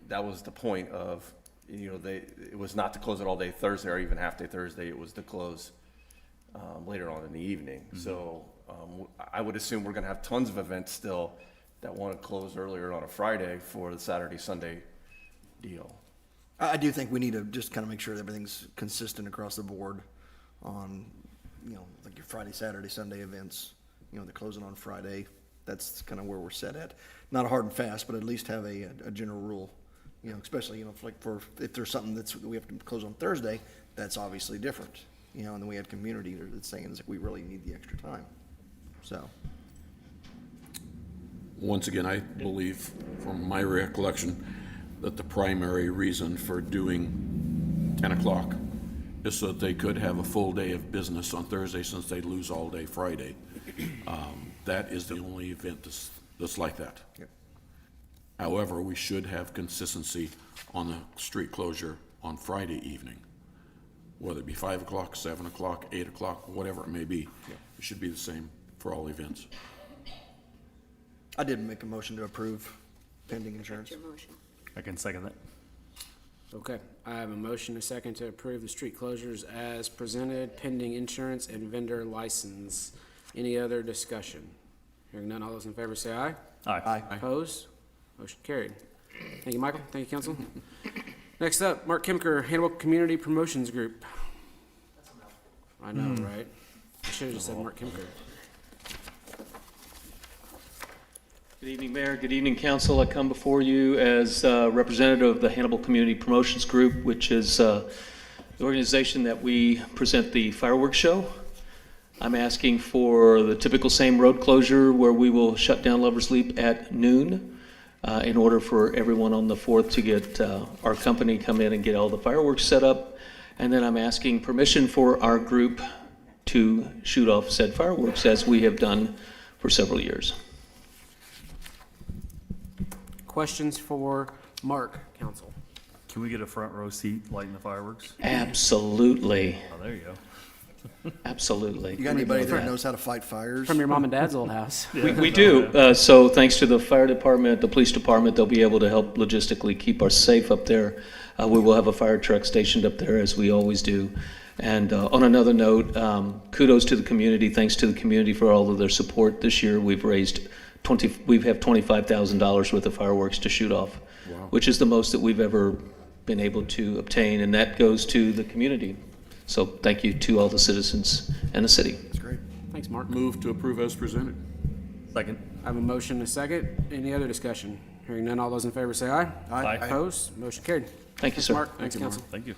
That was the point of, it was not to close it all day Thursday or even half day Thursday, it was to close later on in the evening. So I would assume we're gonna have tons of events still that wanna close earlier on a Friday for the Saturday, Sunday deal. I do think we need to just kind of make sure that everything's consistent across the board on, like your Friday, Saturday, Sunday events, the closing on Friday. That's kind of where we're set at. Not a hard and fast, but at least have a general rule, especially, if there's something that we have to close on Thursday, that's obviously different. And then we had community that's saying, is like, we really need the extra time. So, Once again, I believe, from my recollection, that the primary reason for doing 10 o'clock is so that they could have a full day of business on Thursday since they lose all day Friday. That is the only event that's like that. Yep. However, we should have consistency on the street closure on Friday evening, whether it be 5 o'clock, 7 o'clock, 8 o'clock, whatever it may be. It should be the same for all events. I did make a motion to approve pending insurance. Your motion. I can second that. Okay, I have a motion, a second to approve the street closures as presented, pending insurance and vendor license. Any other discussion? Hearing none, all those in favor say aye. Aye. Opposed? Motion carried. Thank you, Michael. Thank you, council. Next up, Mark Kimker, Hannibal Community Promotions Group. I know, right? I should have just said Mark Kimker. Good evening, Mayor. Good evening, Council. I come before you as representative of the Hannibal Community Promotions Group, which is the organization that we present the fireworks show. I'm asking for the typical same road closure where we will shut down Lover's Leap at noon in order for everyone on the 4th to get our company come in and get all the fireworks set up. And then I'm asking permission for our group to shoot off said fireworks as we have done for several years. Questions for Mark, council? Can we get a front row seat lighting the fireworks? Absolutely, Oh, there you go. absolutely. You got anybody that knows how to fight fires? From your mom and dad's old house. We do. So thanks to the fire department, the police department, they'll be able to help logistically keep us safe up there. We will have a fire truck stationed up there as we always do. And on another note, kudos to the community. Thanks to the community for all of their support this year. We have $25,000 worth of fireworks to shoot off, which is the most that we've ever been able to obtain, and that goes to the community. So thank you to all the citizens and the city. That's great. Thanks, Mark. Move to approve as presented. Second. I have a motion, a second. Any other discussion? Hearing none, all those in favor say aye. Aye. Opposed? Motion carried. Thank you, sir. Mark. Thanks, council. Thank you.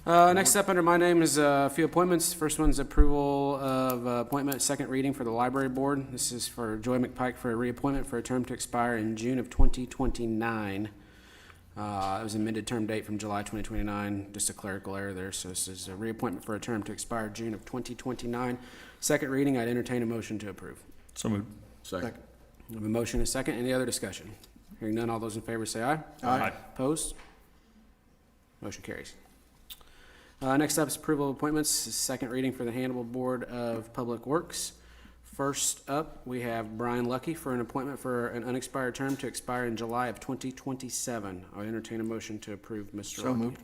Next up under my name is a few appointments. First one's approval of appointment, second reading for the library board. This is for Joy McPike for a reappointment for a term to expire in June of 2029. It was amended term date from July 2029, just a clerical error there. So this is a reappointment for a term to expire June of 2029. Second reading, I'd entertain a motion to approve. So moved. Second. I have a motion, a second. Any other discussion? Hearing none, all those in favor say aye. Aye. Opposed? Motion carries. Next up is approval of appointments, second reading for the Hannibal Board of Public Works. First up, we have Brian Lucky for an appointment for an unexpired term to expire in July of 2027. I'll entertain a motion to approve Mr. Lucky. So moved.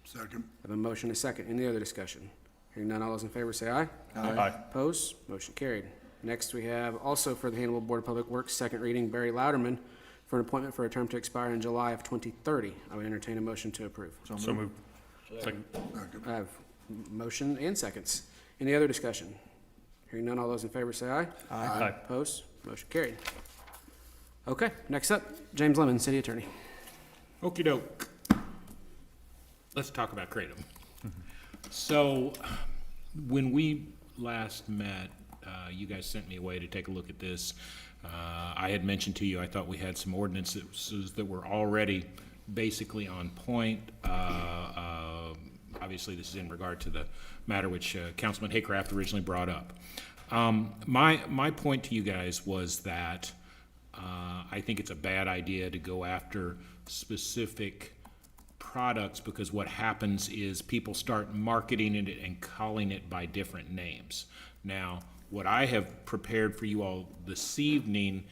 Second. I have a motion, a second. Any other discussion? Hearing none, all those in favor say aye. Aye. Opposed? Motion carried. Next, we have also for the Hannibal Board of Public Works, second reading, Barry Louderman for an appointment for a term to expire in July of 2030. I will entertain a motion to approve. So moved. Second. I have motion and seconds. Any other discussion? Hearing none, all those in favor say aye. Aye. Opposed? Motion carried. Okay, next up, James Lemon, City Attorney. Okey doke. Let's talk about Kratom. So, when we last met, you guys sent me away to take a look at this. I had mentioned to you, I thought we had some ordinances that were already basically on point. Obviously, this is in regard to the matter which Councilman Haycraft originally brought up. My point to you guys was that I think it's a bad idea to go after specific products because what happens is people start marketing it and calling it by different names. Now, what I have prepared for you all this evening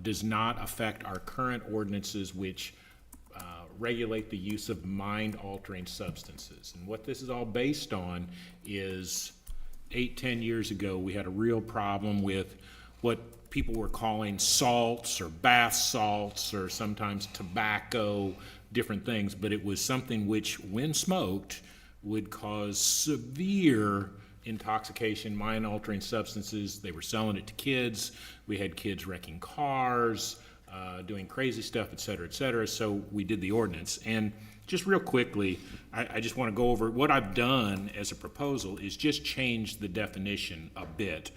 does not affect our current ordinances, which regulate the use of mind-altering substances. And what this is all based on is 8-10 years ago, we had a real problem with what people were calling salts or bath salts or sometimes tobacco, different things, but it was something which, when smoked, would cause severe intoxication, mind-altering substances. They were selling it to kids. We had kids wrecking cars, doing crazy stuff, et cetera, so we did the ordinance. And just real quickly, I just want to go over what I've done as a proposal is just change the definition a bit.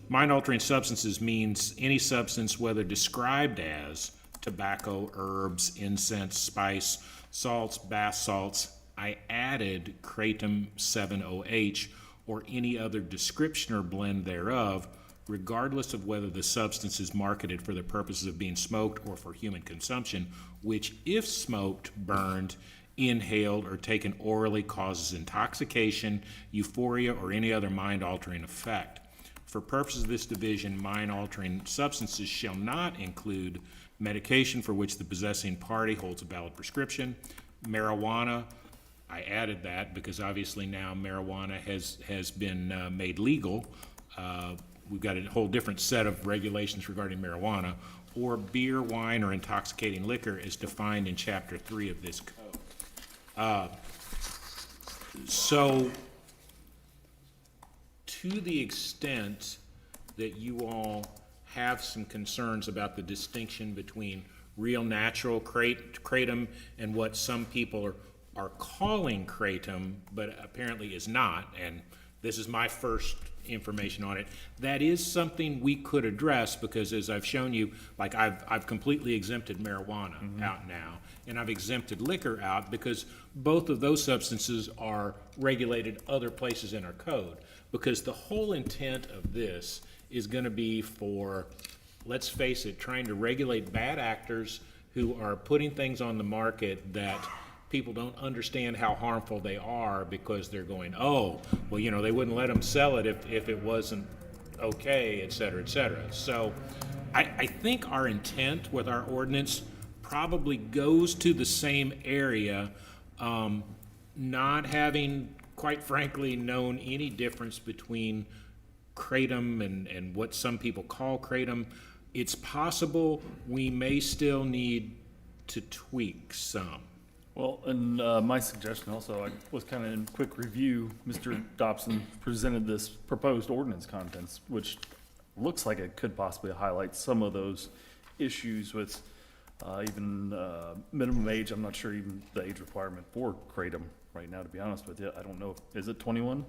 Mind-altering substances means any substance, whether described as tobacco, herbs, incense, spice, salts, bath salts. I added kratom 7-OH or any other description or blend thereof, regardless of whether the substance is marketed for the purposes of being smoked or for human consumption, which, if smoked, burned, inhaled, or taken orally, causes intoxication, euphoria, or any other mind-altering effect. For purposes of this division, mind-altering substances shall not include medication for which the possessing party holds a valid prescription. Marijuana, I added that because obviously now marijuana has been made legal. We've got a whole different set of regulations regarding marijuana, or beer, wine, or intoxicating liquor as defined in Chapter 3 of this code. So, to the extent that you all have some concerns about the distinction between real natural kratom and what some people are calling kratom, but apparently is not, and this is my first information on it, that is something we could address because, as I've shown you, like I've completely exempted marijuana out now, and I've exempted liquor out because both of those substances are regulated other places in our code. Because the whole intent of this is going to be for, let's face it, trying to regulate bad actors who are putting things on the market that people don't understand how harmful they are because they're going, oh, well, you know, they wouldn't let them sell it if it wasn't okay, et cetera, et cetera. So I think our intent with our ordinance probably goes to the same area, not having, quite frankly, known any difference between kratom and what some people call kratom. It's possible we may still need to tweak some. Well, and my suggestion also, I was kind of in quick review, Mr. Dobson presented this proposed ordinance contents, which looks like it could possibly highlight some of those issues with even minimum age. I'm not sure even the age requirement for kratom right now, to be honest with you. I don't know, is it 21?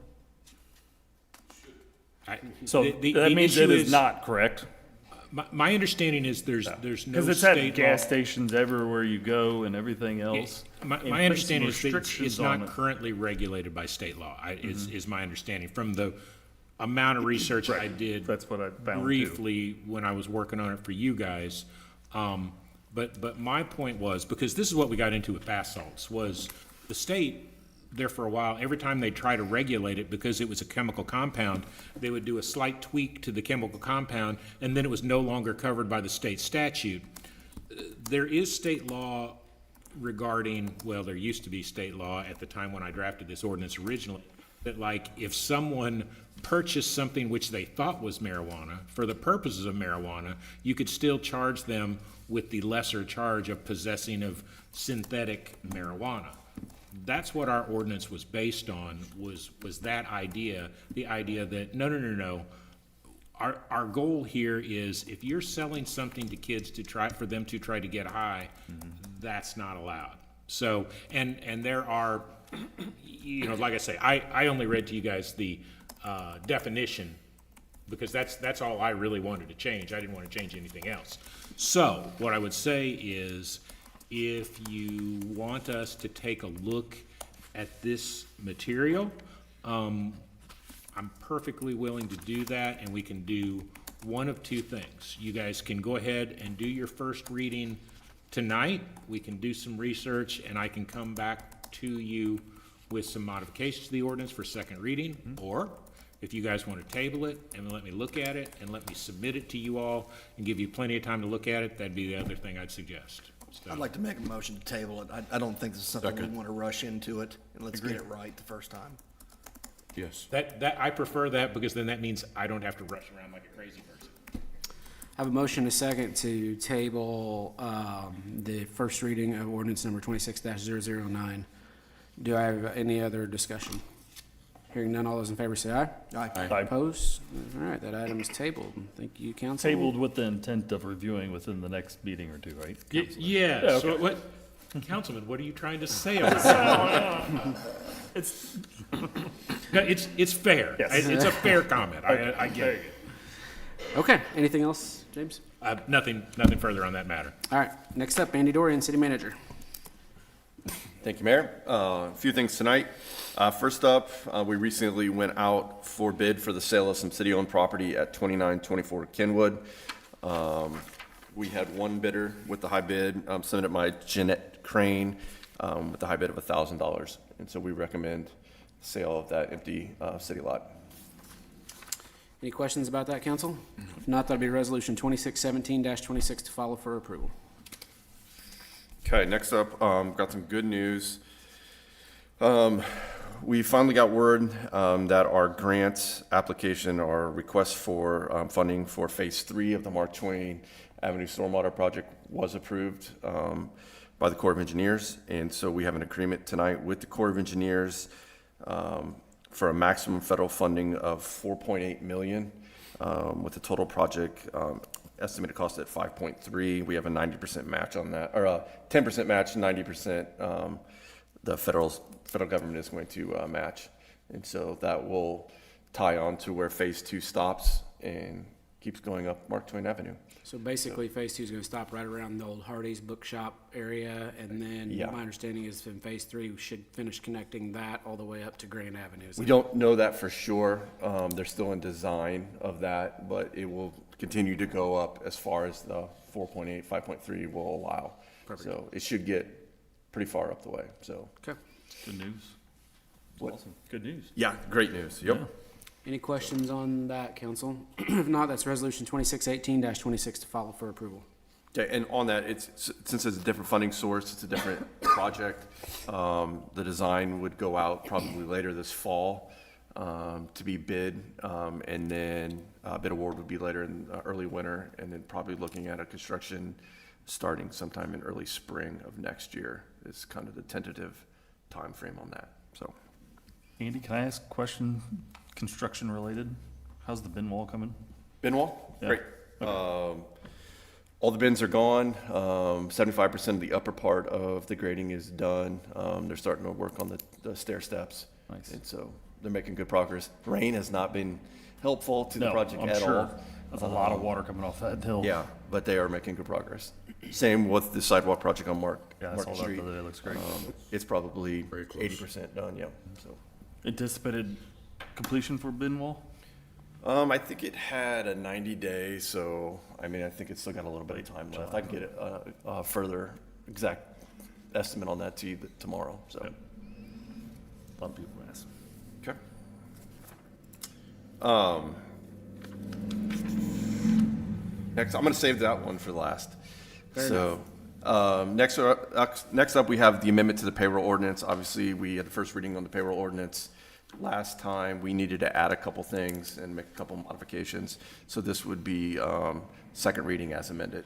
So that means it is not, correct? My understanding is there's no Because it's state at gas law. stations everywhere you go and everything else. My understanding is that it's not currently regulated by state law, is my understanding. From the amount of research I did That's what I found too. briefly when I was working on it for you guys. But my point was, because this is what we got into with bath salts, was the state there for a while, every time they try to regulate it, because it was a chemical compound, they would do a slight tweak to the chemical compound, and then it was no longer covered by the state statute. There is state law regarding, well, there used to be state law at the time when I drafted this ordinance originally, that like if someone purchased something which they thought was marijuana for the purposes of marijuana, you could still charge them with the lesser charge of possessing of synthetic marijuana. That's what our ordinance was based on, was that idea, the idea that, no. Our goal here is if you're selling something to kids for them to try to get high, that's not allowed. So, and there are, you know, like I say, I only read to you guys the definition because that's all I really wanted to change. I didn't want to change anything else. So what I would say is, if you want us to take a look at this material, I'm perfectly willing to do that, and we can do one of two things. You guys can go ahead and do your first reading tonight, we can do some research, and I can come back to you with some modifications to the ordinance for second reading, or if you guys want to table it and let me look at it and let me submit it to you all and give you plenty of time to look at it, that'd be the other thing I'd suggest. So- I'd like to make a motion to table it. I don't think this is something we Second. want to rush into it, and let's get it right the first time. Yes. I prefer that, because then that means I don't have to rush around like a crazy person. I have a motion, a second, to table the first reading of ordinance number 26-009. Do I have any other discussion? Hearing none, all those in favor say aye. Aye. Opposed? All right, that item is tabled. Thank you, council. Tabled with the intent of reviewing within the next meeting or two, right? Yeah, Yeah, so okay. what, Councilman, what are you trying to say over there? It's, No, it's fair. Yes. It's a fair comment. I get it. Okay, anything else, James? Nothing further on that matter. All right, next up, Andy Dorian, city manager. Thank you, Mayor. A few things tonight. First up, we recently went out for bid for the sale of some city-owned property at 2924 Kenwood. We had one bidder with the high bid, submitted by Jeanette Crane, with the high bid of $1,000. And so we recommend sale of that empty city lot. Any questions about that, council? If not, that'll be resolution 2617-26 to follow for approval. Okay, next up, got some good news. We finally got word that our grant application, our request for funding for Phase 3 of the Mark Twain Avenue Stormwater Project was approved by the Corps of Engineers. And so we have an agreement tonight with the Corps of Engineers for a maximum federal funding of $4.8 million with the total project estimated cost at 5.3. We have a 90% match on that, or a 10% match, 90% the federal government is going to match. And so that will tie on to where Phase 2 stops and keeps going up Mark Twain Avenue. So basically, Phase 2 is going to stop right around the old Hardee's Bookshop area, and then Yeah. my understanding is in Phase 3, we should finish connecting that all the way up to Grand Avenue. Is We that- don't know that for sure. They're still in design of that, but it will continue to go up as far as the 4.8, 5.3 will allow. Perfect. So it should get pretty far up the way, so. Okay. good news. What? Awesome. Good news. Yeah, great news, yep. Yeah. Any questions on that, council? If not, that's resolution 2618-26 to follow for approval. Okay, and on that, since it's a different funding source, it's a different project, the design would go out probably later this fall to be bid, and then bid award would be later in early winter, and then probably looking at a construction starting sometime in early spring of next year is kind of the tentative time frame on that, so. Andy, can I ask a question, construction related? How's the bin wall coming? Bin wall? Yeah. Great. All the bins are gone. 75% of the upper part of the grading is done. They're starting to work on the stair steps. Nice. And so they're making good progress. Rain has not been helpful to the No, project I'm at sure. all. That's a lot of water coming off that hill. Yeah, but they are making good progress. Same with the sidewalk project on Yeah, I Market saw that Street. the other day. It looks great. It's probably Very close. 80% done, yeah, so. Anticipated completion for bin wall? I think it had a 90 days, so, I mean, I think it's still got a little bit of time left. I can get a further exact estimate on that to you tomorrow, so. Yep. A lot of people ask. Okay. Next, I'm gonna save that one for last. So, next up, we have the amendment to the payroll ordinance. Obviously, we had the first reading on the payroll ordinance. Last time, we needed to add a couple things and make a couple modifications. So this would be, second reading as amended.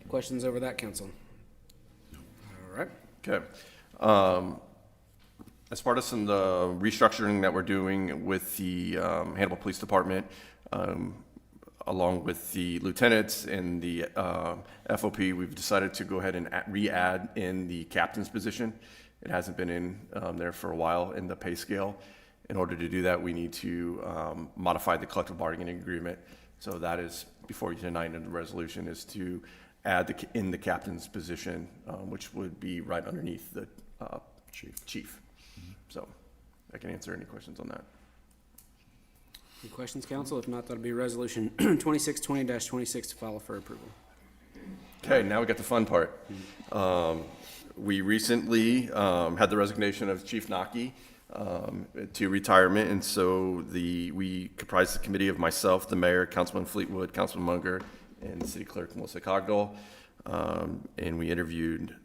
Questions over that, council? All right. Okay. As part of some of the restructuring that we're doing with the Hannibal Police Department, along with the lieutenants and the FOP, we've decided to go ahead and re-add in the captain's position. It hasn't been in there for a while in the pay scale. In order to do that, we need to modify the collective bargaining agreement. So that is, before you tonight in the resolution, is to add in the captain's position, which would be right underneath the chief. So I can answer any questions on that. Any questions, council? If not, that'll be resolution 2620-26 to follow for approval. Okay, now we got the fun part. We recently had the resignation of Chief Naki to retirement, and so we comprised the committee of myself, the mayor, Councilman Fleetwood, Councilman Munger, and City Clerk Melissa Cogdell, and we interviewed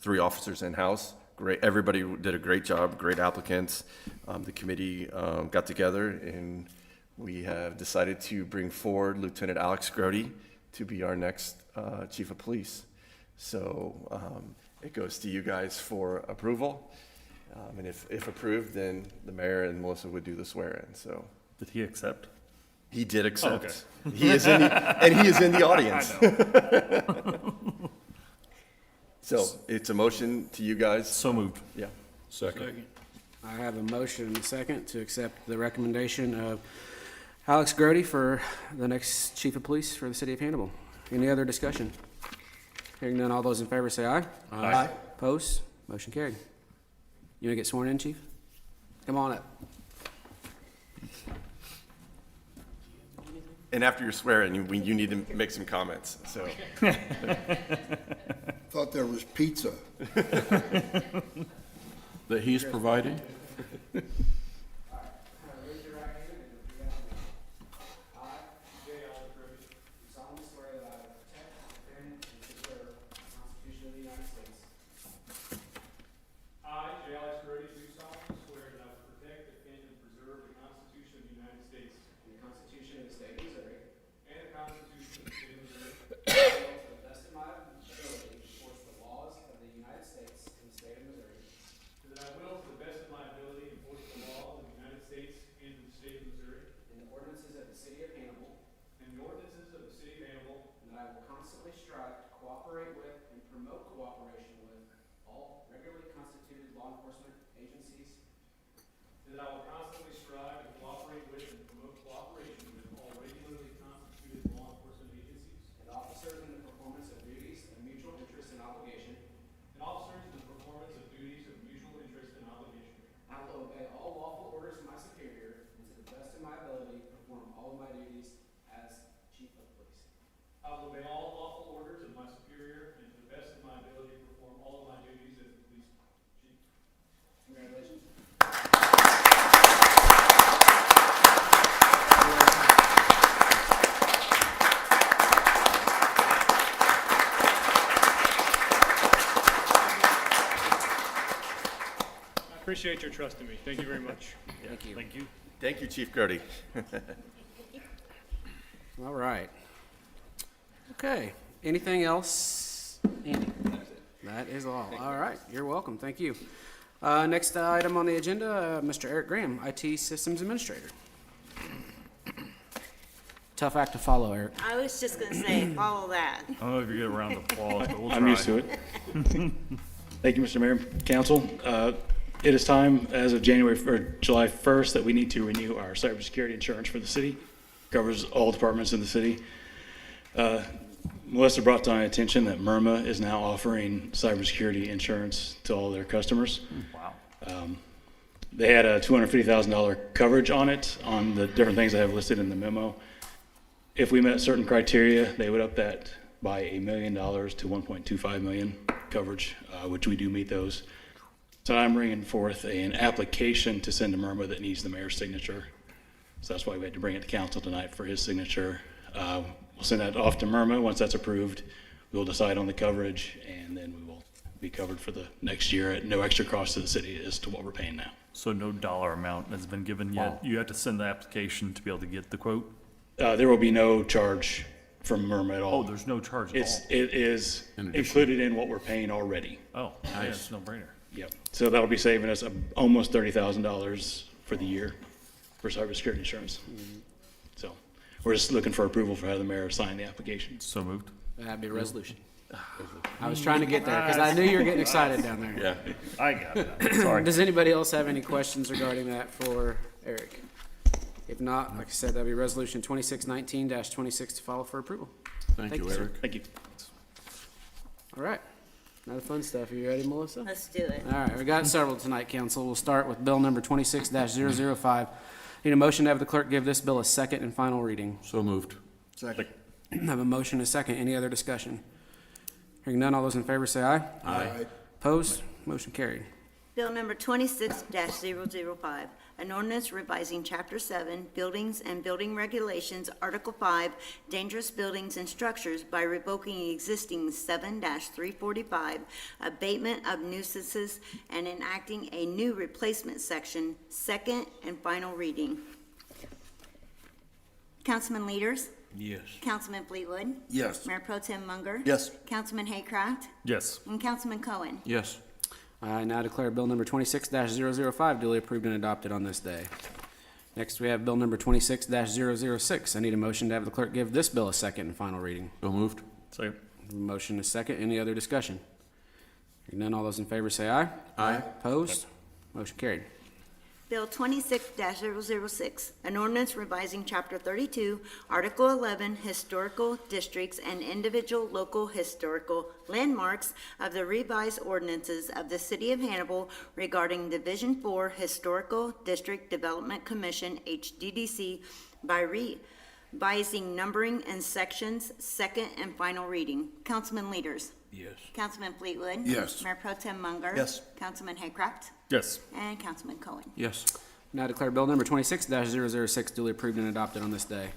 3 officers in-house. Great, everybody did a great job, great applicants. The committee got together, and we have decided to bring forward Lieutenant Alex Grody to be our next chief of police. So it goes to you guys for approval. And if approved, then the mayor and Melissa would do the swear-in, so. Did he accept? He did accept. Oh, okay. He is in and he is in the audience. So it's a motion to you guys. So moved. Yeah. Second. I have a motion and a second to accept the recommendation of Alex Grody for the next chief of police for the city of Hannibal. Any other discussion? Hearing none, all those in favor say aye. Aye. Opposed? Motion carried. You want to get sworn in, chief? Come on up. And after you're swearing, you need to make some comments, so. Thought there was pizza. That he's providing? Raise your right hand and repeat after me. I, J. Allen Grody, do solemnly swear that I will protect, defend, and preserve the Constitution of the United States. I, J. Alex Grody, do solemnly swear that I will protect, defend, and preserve the Constitution of the United States And the Constitution of the State of Missouri. and the Constitution of the State of Missouri, And will, to the best of my ability, enforce the laws of the United States and the State of Missouri. that I will, to the best of my ability, enforce the law of the United States and of the State of Missouri, And the ordinances of the City of Hannibal. and the ordinances of the City of Hannibal, And that I will constantly strive to cooperate with and promote cooperation with all regularly constituted law enforcement agencies and that I will constantly strive to cooperate with and promote cooperation with all regularly constituted law enforcement agencies and officers in the performance of duties of mutual interest and obligation. and officers in the performance of duties of mutual interest and obligation. I will obey all lawful orders of my superior and to the best of my ability perform all of my duties as chief of police. I will obey all lawful orders of my superior and to the best of my ability perform all of my duties as the police chief. Congratulations. I appreciate your trust in me. Thank you very much. Thank you. Thank you. Thank you, Chief Grody. All right. Okay. Anything else? Andy? That is all. All right. You're welcome. Thank you. Next item on the agenda, Mr. Eric Graham, IT Systems Administrator. Tough act to follow, Eric. I was just gonna say, follow that. I don't know if you get a round of applause, but we'll try. I'm used to it. Thank you, Mr. Mayor, Council. It is time, as of July 1st, that we need to renew our cybersecurity insurance for the city. Covers all departments in the city. Melissa brought to my attention that MIRMA is now offering cybersecurity insurance to all their customers. Wow. They had a $250,000 coverage on it, on the different things I have listed in the memo. If we met certain criteria, they would up that by $1 million to $1.25 million coverage, which we do meet those. So I'm bringing forth an application to send to MIRMA that needs the mayor's signature. So that's why we had to bring it to council tonight for his signature. We'll send that off to MIRMA. Once that's approved, we'll decide on the coverage, and then we will be covered for the next year at no extra cost to the city as to what we're paying now. So no dollar amount has been given yet? You have to send the application to be able to get the quote? There will be no charge from MIRMA at all. Oh, there's no charge at all? It is In addition. included in what we're paying already. Oh, yeah, it's no brainer. Yep. So that'll be saving us almost $30,000 for the year for cybersecurity insurance. So we're just looking for approval for how the mayor sign the application. So moved. That'd be a resolution. I was trying to get there because I knew you were getting excited down there. Yeah. I got it. Sorry. Does anybody else have any questions regarding that for Eric? If not, like I said, that'd be resolution 2619-26 to follow for approval. Thank you, sir. Eric. Thank you. All right. Now the fun stuff. Are you ready, Melissa? Let's do it. All right, we got several tonight, council. We'll start with bill number 26-005. Need a motion to have the clerk give this bill a second and final reading. So moved. Second. Have a motion, and a second. Any other discussion? Hearing none, all those in favor say aye. Aye. Opposed? Motion carried. Bill number 26-005, an ordinance revising Chapter 7, Buildings and Building Regulations, Article 5, Dangerous Buildings and Structures by revoking existing 7-345, abatement of nuisances, and enacting a new replacement section, second and final reading. Councilman Leaders? Yes. Councilman Fleetwood? Yes. Mayor Pro Tem Munger? Yes. Councilman Haycraft? Yes. And Councilman Cohen? Yes. I now declare Bill number 26-005 duly approved and adopted on this day. Next, we have Bill number 26-006. I need a motion to have the clerk give this bill a second and final reading. So moved. Second. Motion is second. Any other discussion? Hearing none, all those in favor say aye. Aye. Opposed? Motion carried. Bill 26-006, an ordinance revising Chapter 32, Article 11, Historical Districts and Individual Local Historical Landmarks of the revised ordinances of the City of Hannibal regarding Division 4 Historical District Development Commission, HDDC, by revising numbering and sections, second and final reading. Councilman Leaders? Yes. Councilman Fleetwood? Yes. Mayor Pro Tem Munger? Yes. Councilman Haycraft? Yes. And Councilman Cohen? Yes. Now declare Bill number 26-006 duly approved and adopted on this day.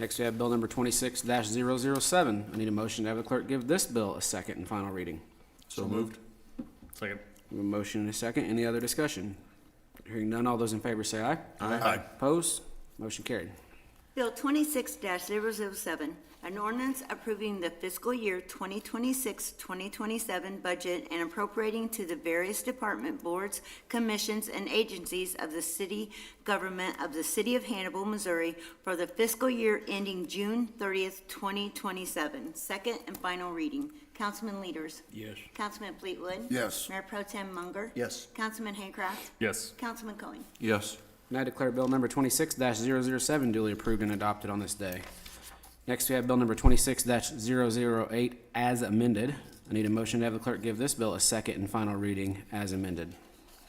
Next, we have Bill number 26-007. I need a motion to have the clerk give this bill a second and final reading. So moved. Second. We have a motion and a second. Any other discussion? Hearing none, all those in favor say aye. Aye. Opposed? Motion carried. Bill 26-007, an ordinance approving the fiscal year 2026-2027 budget and appropriating to the various department boards, commissions, and agencies of the city government of the City of Hannibal, Missouri for the fiscal year ending June 30th, 2027. Second and final reading. Councilman Leaders? Yes. Councilman Fleetwood? Yes. Mayor Pro Tem Munger? Yes. Councilman Haycraft? Yes. Councilman Cohen? Yes. And I declare Bill number 26-007 duly approved and adopted on this day. Next, we have Bill number 26-008 as amended. I need a motion to have the clerk give this bill a second and final reading as amended.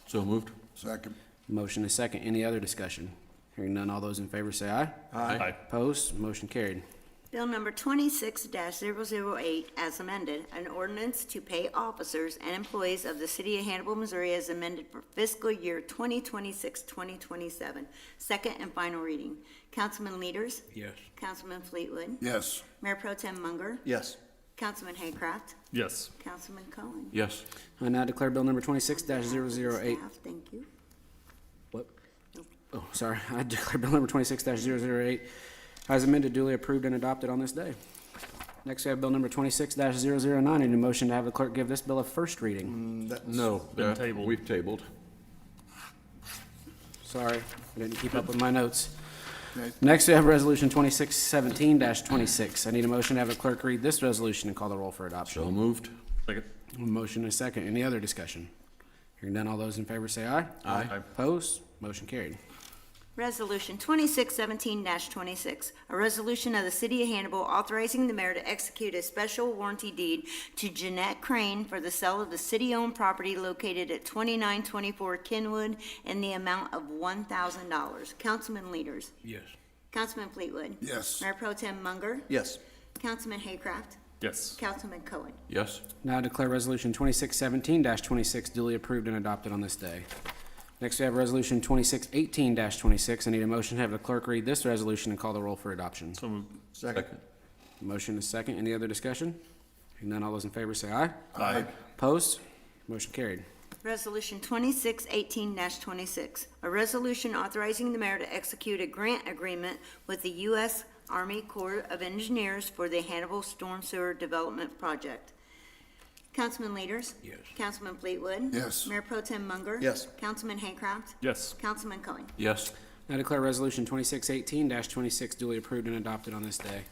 So moved. Second. Motion is second. Any other discussion? Hearing none, all those in favor say aye. Aye. Opposed? Motion carried. Bill number 26-008 as amended, an ordinance to pay officers and employees of the City of Hannibal, Missouri as amended for fiscal year 2026-2027. Second and final reading. Councilman Leaders? Yes. Councilman Fleetwood? Yes. Mayor Pro Tem Munger? Yes. Councilman Haycraft? Yes. Councilman Cohen? Yes. I now declare Bill number 26-008. Staff, thank you. What? Oh, sorry. I declare Bill number 26-008 as amended duly approved and adopted on this day. Next, we have Bill number 26-009. I need a motion to have the clerk give this bill a first reading. No. Been tabled. We've tabled. Sorry, I didn't keep up with my notes. Okay. Next, we have Resolution 2617-26. I need a motion to have the clerk read this resolution and call the roll for adoption. So moved. Second. Motion is second. Any other discussion? Hearing none, all those in favor say aye. Aye. Opposed? Motion carried. Resolution 2617-26, a resolution of the City of Hannibal authorizing the mayor to execute a special warranty deed to Jeanette Crane for the sale of the city-owned property located at 2924 Kenwood in the amount of $1,000. Councilman Leaders? Yes. Councilman Fleetwood? Yes. Mayor Pro Tem Munger? Yes. Councilman Haycraft? Yes. Councilman Cohen? Yes. Now I declare Resolution 2617-26 duly approved and adopted on this day. Next, we have Resolution 2618-26. I need a motion to have the clerk read this resolution and call the roll for adoption. So moved. Second. Motion is second. Any other discussion? Hearing none, all those in favor say aye. Aye. Opposed? Motion carried. Resolution 2618-26, a resolution authorizing the mayor to execute a grant agreement with the U.S. Army Corps of Engineers for the Hannibal Storm Sewer Development Project. Councilman Leaders? Yes. Councilman Fleetwood? Yes. Mayor Pro Tem Munger? Yes. Councilman Haycraft? Yes. Councilman Cohen? Yes. I declare Resolution 2618-26 duly approved and adopted on this day.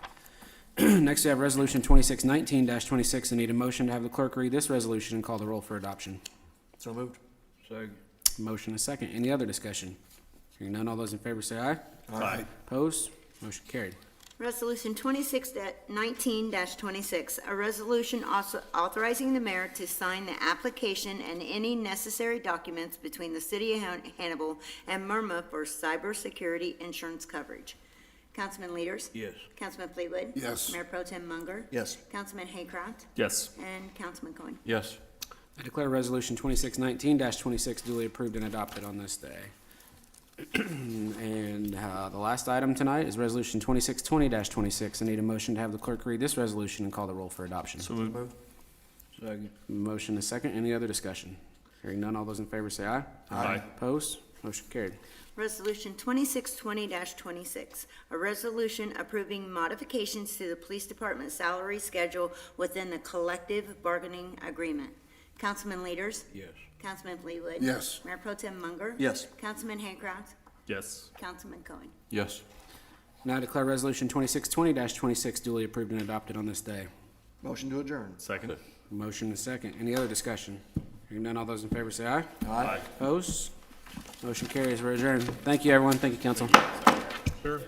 Next, we have Resolution 2619-26. I need a motion to have the clerk read this resolution and call the roll for adoption. So moved. Second. Motion is second. Any other discussion? Hearing none, all those in favor say aye. Aye. Opposed? Motion carried. Resolution 2619-26, a resolution also authorizing the mayor to sign the application and any necessary documents between the City of Hannibal and MIRMA for cybersecurity insurance coverage. Councilman Leaders? Yes. Councilman Fleetwood? Yes. Mayor Pro Tem Munger? Yes. Councilman Haycraft? Yes. And Councilman Cohen. Yes. I declare Resolution 2619-26 duly approved and adopted on this day. And the last item tonight is Resolution 2620-26. I need a motion to have the clerk read this resolution and call the roll for adoption. So moved. Motion is second. Any other discussion? Hearing none, all those in favor say aye. Aye. Opposed? Motion carried. Resolution 2620-26, a resolution approving modifications to the police department salary schedule within the collective bargaining agreement. Councilman Leaders? Yes. Councilman Fleetwood? Yes. Mayor Pro Tem Munger? Yes. Councilman Haycraft? Yes. Councilman Cohen. Yes. Now I declare Resolution 2620-26 duly approved and adopted on this day. Motion to adjourn. Second. Motion is second. Any other discussion? Hearing none, all those in favor say aye. Aye. Opposed? Motion carries. We're adjourned. Thank you, everyone. Thank you, council. Sure.